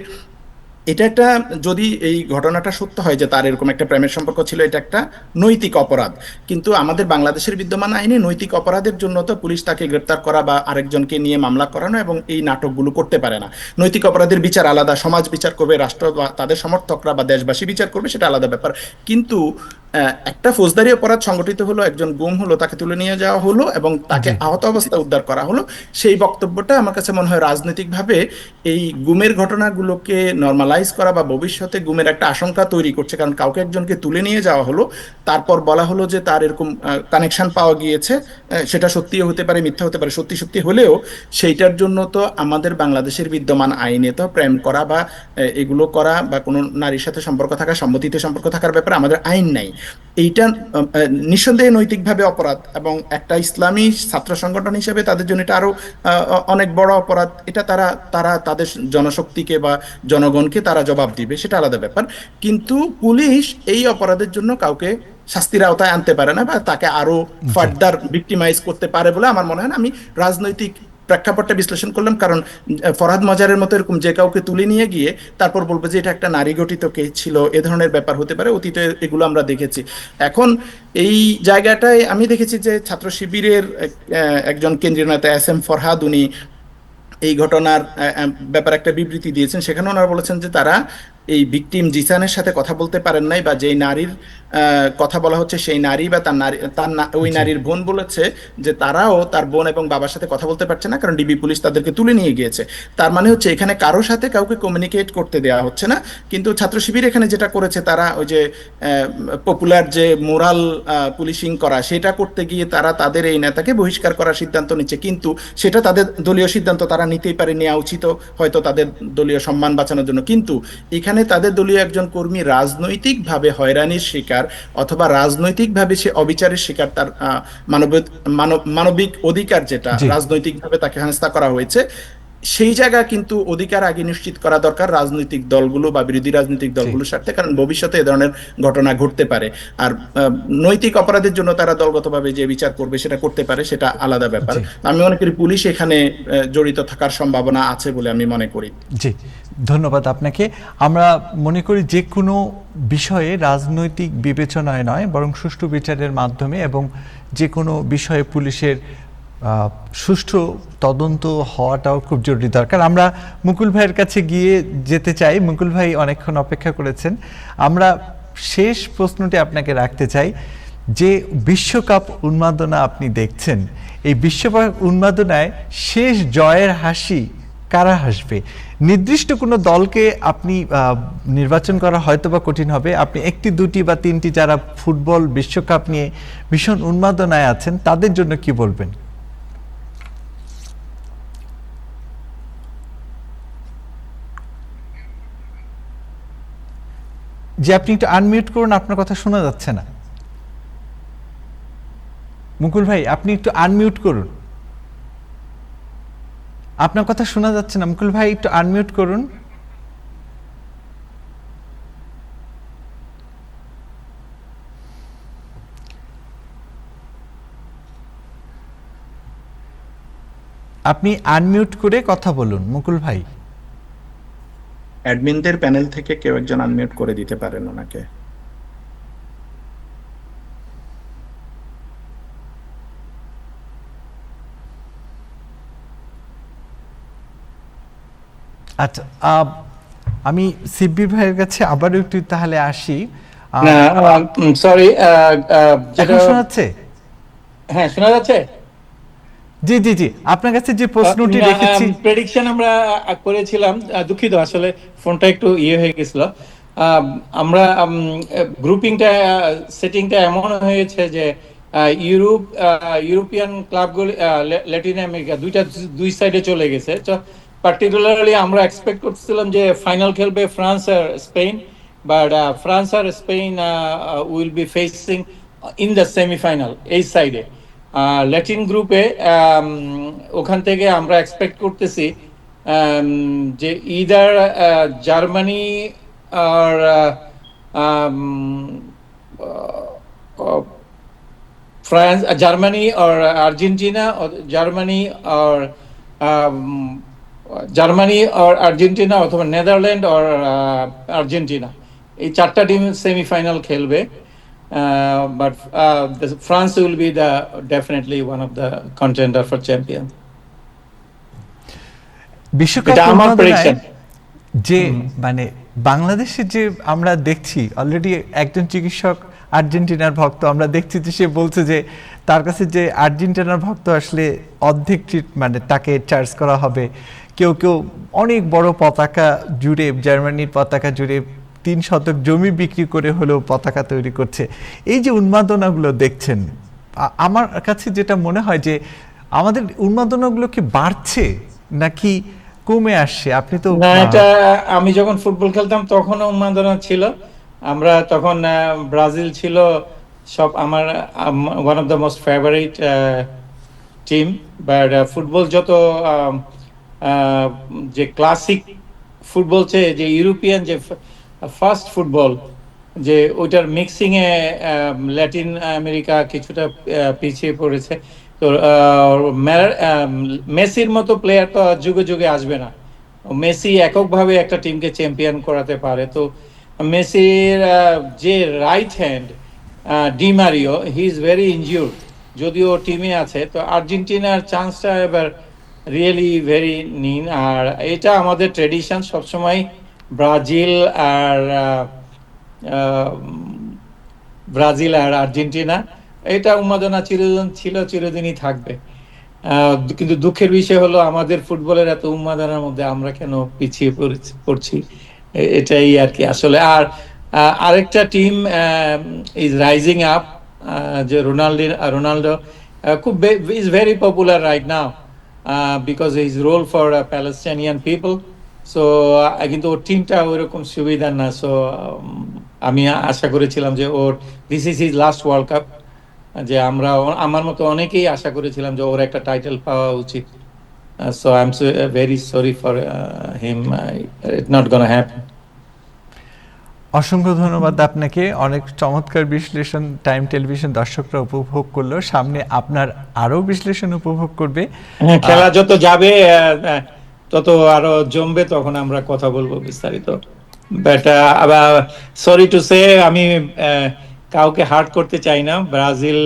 এটা একটা, যদি এই ঘটনাটা সত্য হয় যে তার এরকম একটা প্রেমের সম্পর্ক ছিল, এটা একটা নৈতিক অপরাধ। কিন্তু আমাদের বাংলাদেশের বিদ্যমান আইনে নৈতিক অপরাধের জন্য তো পুলিশ তাকে গ্রেপ্তার করা বা আরেকজনকে নিয়ে মামলা করানো এবং এই নাটকগুলো করতে পারে না। নৈতিক অপরাধের বিচার আলাদা, সমাজ বিচার করবে, রাষ্ট্র বা তাদের সমর্থকরা বা দেশবাসী বিচার করবে, সেটা আলাদা ব্যাপার। কিন্তু একটা ফৌজদারি অপরাধ সংগঠিত হলো, একজন গুম হলো, তাকে তুলে নিয়ে যাওয়া হলো এবং তাকে আহত অবস্থায় উদ্ধার করা হলো, সেই বক্তব্যটা আমার কাছে মনে হয় রাজনৈতিকভাবে এই গুমের ঘটনাগুলোকে নর্মালাইজ করা বা ভবিষ্যতে গুমের একটা আশঙ্কা তৈরি করছে। কারণ কাউকে একজনকে তুলে নিয়ে যাওয়া হলো, তারপর বলা হলো যে তার এরকম কানেকশন পাওয়া গিয়েছে, সেটা সত্যিও হতে পারে, মিথ্যা হতে পারে। সত্যি সত্যি হলেও সেইটার জন্য তো আমাদের বাংলাদেশের বিদ্যমান আইনে তো প্রেম করা বা এগুলো করা বা কোনো নারীর সাথে সম্পর্ক থাকা, সম্মতিতে সম্পর্ক থাকার ব্যাপারে আমাদের আইন নাই। এইটা নিঃসন্দেহে নৈতিকভাবে অপরাধ, এবং একটা ইসলামী ছাত্র সংগঠন হিসেবে তাদের জন্য এটা আরো অনেক বড় অপরাধ। এটা তারা তাদের জনশক্তিকে বা জনগণকে তারা জবাব দিবে, সেটা আলাদা ব্যাপার। কিন্তু পুলিশ এই অপরাধের জন্য কাউকে শাস্তির আওতায় আনতে পারে না বা তাকে আরো ফার্দার ভিক্টিমাইজ করতে পারে বলে আমার মনে হয় না। আমি রাজনৈতিক প্রেক্ষাপটটা বিশ্লেষণ করলাম, কারণ ফরহাদ মাজারের মতো এরকম যে কাউকে তুলে নিয়ে গিয়ে তারপর বলবো যে এটা একটা নারী গঠিত কেস ছিল, এ ধরনের ব্যাপার হতে পারে, অতীতে এগুলো আমরা দেখেছি। এখন এই জায়গাটায় আমি দেখেছি যে ছাত্র শিবিরের একজন কেন্দ্রীয় নেতা SM ফরহাদ, উনি এই ঘটনার ব্যাপারে একটা বিবৃতি দিয়েছেন। সেখানে ওনারা বলেছেন যে তারা এই ভিকটিম জিসানের সাথে কথা বলতে পারেন নাই, বা যেই নারীর কথা বলা হচ্ছে সেই নারী বা ওই নারীর বোন বলেছে যে তারাও তার বোন এবং বাবার সাথে কথা বলতে পারছে না, কারণ ডিবি পুলিশ তাদেরকে তুলে নিয়ে গিয়েছে। তার মানে হচ্ছে এখানে কারোর সাথে কাউকে কমিউনিকেট করতে দেওয়া হচ্ছে না। কিন্তু ছাত্র শিবির এখানে যেটা করেছে, তারা ওই যে পপুলার যে মোরাল পুলিশিং করা, সেটা করতে গিয়ে তারা তাদের এই নেতাকে বহিষ্কার করার সিদ্ধান্ত নিচ্ছে। কিন্তু সেটা তাদের দলীয় সিদ্ধান্ত, তারা নিতেই পারে, নেওয়া উচিত হয়তো তাদের দলীয় সম্মান বাঁচানোর জন্য। কিন্তু এখানে তাদের দলীয় একজন কর্মী রাজনৈতিকভাবে হয়রানির শিকার অথবা রাজনৈতিকভাবে সে অবিচারের শিকার, তার মানবিক অধিকার যেটা রাজনৈতিকভাবে তাকে হেনস্থা করা হয়েছে, সেই জায়গা কিন্তু অধিকার আগে নিশ্চিত করা দরকার রাজনৈতিক দলগুলো বা বিরোধী রাজনৈতিক দলগুলোর স্বার্থে, কারণ ভবিষ্যতে এ ধরনের ঘটনা ঘটতে পারে। আর নৈতিক অপরাধের জন্য তারা দলগতভাবে যে বিচার করবে সেটা করতে পারে, সেটা আলাদা ব্যাপার। জি। আমি মনে করি পুলিশ এখানে জড়িত থাকার সম্ভাবনা আছে বলে আমি মনে করি। জি, ধন্যবাদ আপনাকে। আমরা মনে করি যে কোনো বিষয়ে রাজনৈতিক বিবেচনায় নয়, বরং সুষ্ঠু বিচারের মাধ্যমে এবং যে কোনো বিষয়ে পুলিশের সুষ্ঠু তদন্ত হওয়াটাও খুব জরুরি দরকার। আমরা মুকুল ভাইয়ের কাছে যেতে চাই। মুকুল ভাই অনেকক্ষণ অপেক্ষা করেছেন। আমরা শেষ প্রশ্নটি আপনাকে রাখতে চাই, যে বিশ্বকাপ উন্মাদনা আপনি দেখছেন, এই বিশ্বকাপ উন্মাদনায় শেষ জয়ের হাসি কারা হাসবে? নির্দিষ্ট কোনো দলকে আপনি নির্বাচন করা হয়তো বা কঠিন হবে। আপনি একটি, দুটি বা তিনটি যারা ফুটবল বিশ্বকাপ নিয়ে ভীষণ উন্মাদনায় আছেন তাদের জন্য কি বলবেন? যে আপনি একটু আনমিউট করুন, আপনার কথা শোনা যাচ্ছে না। মুকুল ভাই, আপনি একটু আনমিউট করুন, আপনার কথা শোনা যাচ্ছে না। মুকুল ভাই, একটু আনমিউট করুন। আপনি আনমিউট করে কথা বলুন মুকুল ভাই। অ্যাডমিনদের প্যানেল থেকে কেউ একজন আনমিউট করে দিতে পারেন ওনাকে। আচ্ছা, আমি সিব্বির ভাইয়ের কাছে আবারও একটু তাহলে আসি। না, সরি, এখন শোনা যাচ্ছে? হ্যাঁ, শোনা যাচ্ছে। জি জি জি, আপনার কাছে যে প্রশ্নটি রেখেছি, প্রেডিকশন আমরা করেছিলাম, দুঃখিত আসলে ফোনটা একটু হয়ে গেছিল। আমরা গ্রুপিংটা সেটিংটা এমন হয়েছে যে ইউরোপিয়ান ক্লাবগুলি, ল্যাটিন আমেরিকা দুই সাইডে চলে গেছে। পার্টিকুলারলি আমরা এক্সপেক্ট করছিলাম যে ফাইনাল খেলবে ফ্রান্স আর স্পেন, বাট ফ্রান্স আর Spain will be facing in the semifinal এই সাইডে। ল্যাটিন গ্রুপে ওখান থেকে আমরা এক্সপেক্ট করতেছি যে ইদার জার্মানি আর ফ্রান্স, জার্মানি আর আর্জেন্টিনা, জার্মানি আর আর্জেন্টিনা অথবা নেদারল্যান্ড আর আর্জেন্টিনা, এই চারটা টিম সেমিফাইনাল খেলবে। But France will be definitely one of the contender for champion. বিশ্বকাপ যে মানে বাংলাদেশে যে আমরা দেখছি, অলরেডি একজন চিকিৎসক আর্জেন্টিনার ভক্ত, আমরা দেখছি যে সে বলছে যে তার কাছে যে আর্জেন্টিনার ভক্ত আসলে অর্ধেক মানে তাকে চার্জ করা হবে। কেউ কেউ অনেক বড় পতাকা জুড়ে, জার্মানির পতাকা জুড়ে 3 শতক জমি বিক্রি করে হলেও পতাকা তৈরি করছে। এই যে উন্মাদনাগুলো দেখছেন, আমার কাছে যেটা মনে হয় যে আমাদের উন্মাদনাগুলো কি বাড়ছে নাকি কমে আসছে? আপনি তো না, এটা আমি যখন ফুটবল খেলতাম তখনও উন্মাদনা ছিল। আমরা তখন ব্রাজিল ছিল সব আমার one of the most favourite team. But football যত যে ক্লাসিক ফুটবল যে ইউরোপিয়ান যে ফার্স্ট ফুটবল, যে ওইটার মিক্সিং এ ল্যাটিন আমেরিকা কিছুটা পিছিয়ে পড়েছে। তো মেসির মতো প্লেয়ার তো যুগে যুগে আসবে না। মেসি এককভাবে একটা টিমকে চ্যাম্পিয়ন করাতে পারে। তো মেসির যে right hand D Mario, he is very injured, যদিও টিমে আছে। তো আর্জেন্টিনার চান্সটা এবার রিয়েলি ভেরি নিন। আর এটা আমাদের ট্রেডিশন সবসময়, ব্রাজিল আর আর্জেন্টিনা, এটা উন্মাদনা চিরদিনই থাকবে। কিন্তু দুঃখের বিষয় হলো আমাদের ফুটবলের এত উন্মাদনার মধ্যে আমরা কেন পিছিয়ে পড়ছি, এটাই আর কি আসলে। আর আরেকটা টিম ইজ রাইজিং আপ, যে রোনাল্ডো খুব is very popular right now because his role for Palestinian people. So কিন্তু ওর টিমটা ওইরকম সুবিধা না। সো আমি আশা করেছিলাম যে this is his last world cup, যে আমার মতো অনেকেই আশা করেছিলাম যে ওর একটা টাইটেল পাওয়া উচিত। So I'm very sorry for him. It's not gonna happen. অসংখ্য ধন্যবাদ আপনাকে। অনেক চমৎকার বিশ্লেষণ টাইম টেলিভিশন দর্শকরা উপভোগ করলো, সামনে আপনার আরো বিশ্লেষণ উপভোগ করবে। হ্যাঁ, খেলা যত যাবে তত আরো জমবে, তখন আমরা কথা বলবো বিস্তারিত। বাট সরি টু সে, আমি কাউকে হার্ট করতে চাই না, ব্রাজিল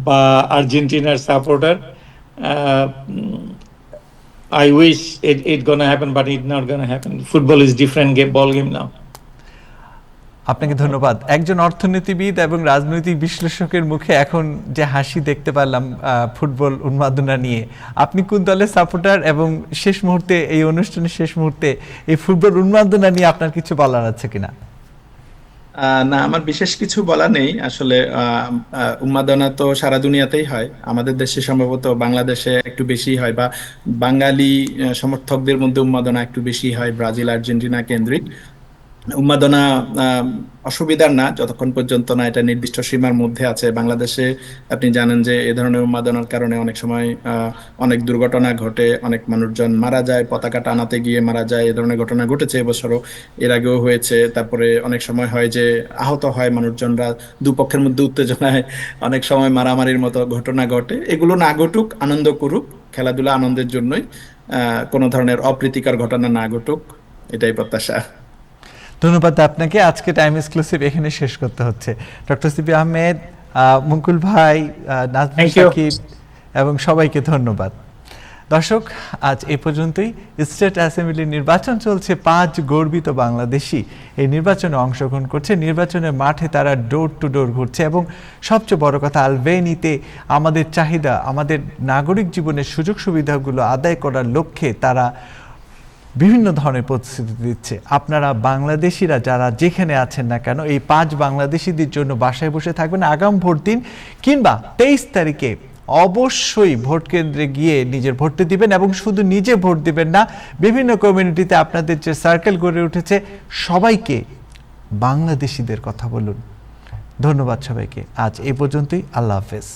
বা আর্জেন্টিনার supporter. I wish it gonna happen, but it not gonna happen. Football is different ball game now. আপনাকে ধন্যবাদ। একজন অর্থনীতিবিদ এবং রাজনৈতিক বিশ্লেষকের মুখে এখন যে হাসি দেখতে পারলাম ফুটবল উন্মাদনা নিয়ে, আপনি কোন দলের সাপোর্টার এবং শেষ মুহূর্তে এই অনুষ্ঠানের শেষ মুহূর্তে এই ফুটবল উন্মাদনা নিয়ে আপনার কিছু বলার আছে কিনা? না, আমার বিশেষ কিছু বলা নেই আসলে। উন্মাদনা তো সারা দুনিয়াতেই হয়, আমাদের দেশে সম্ভবত বাংলাদেশে একটু বেশি হয়, বা বাঙালি সমর্থকদের মধ্যে উন্মাদনা একটু বেশি হয় ব্রাজিল আর্জেন্টিনা কেন্দ্রিক। উন্মাদনা অসুবিধার না, যতক্ষণ পর্যন্ত না এটা নির্দিষ্ট সীমার মধ্যে আছে। বাংলাদেশে আপনি জানেন যে এ ধরনের উন্মাদনার কারণে অনেক সময় অনেক দুর্ঘটনা ঘটে, অনেক মানুষজন মারা যায়, পতাকা টানাতে গিয়ে মারা যায়। এ ধরনের ঘটনা ঘটেছে এবছরও, এর আগেও হয়েছে। তারপরে অনেক সময় হয় যে আহত হয় মানুষজনরা, দুপক্ষের মধ্যে উত্তেজনায় অনেক সময় মারামারির মতো ঘটনা ঘটে। এগুলো না ঘটুক, আনন্দ করুক, খেলাধুলা আনন্দের জন্যই, কোনো ধরনের অপ্রীতিকর ঘটনা না ঘটুক, এটাই প্রত্যাশা। ধন্যবাদ আপনাকে। আজকে টাইম এক্সক্লুসিভ এখানে শেষ করতে হচ্ছে। ডক্টর সিপি আহমেদ, মুকুল ভাই, নাজমুল সাকিব এবং সবাইকে ধন্যবাদ। দর্শক, আজ এ পর্যন্তই। স্টেট অ্যাসেম্বলি নির্বাচন চলছে, 5 গর্বিত বাংলাদেশি এই নির্বাচনে অংশগ্রহণ করছে। নির্বাচনের মাঠে তারা ডোর টু ডোর ঘুরছে এবং সবচেয়ে বড় কথা, আলবেনিতে আমাদের চাহিদা, আমাদের নাগরিক জীবনের সুযোগ সুবিধাগুলো আদায় করার লক্ষ্যে তারা বিভিন্ন ধরনের প্রতিশ্রুতি দিচ্ছে। আপনারা বাংলাদেশিরা যারা যেখানে আছেন না কেন, এই 5 বাংলাদেশিদের জন্য বাসায় বসে থাকবেন। আগাম ভোট দিন, কিংবা 23 তারিখে অবশ্যই ভোট কেন্দ্রে গিয়ে নিজের ভোটটি দিবেন। এবং শুধু নিজে ভোট দিবেন না, বিভিন্ন কমিউনিটিতে আপনাদের যে সার্কেল গড়ে উঠেছে সবাইকে বাংলাদেশিদের কথা বলুন। ধন্যবাদ সবাইকে। আজ এই পর্যন্তই। আল্লাহ হাফেজ।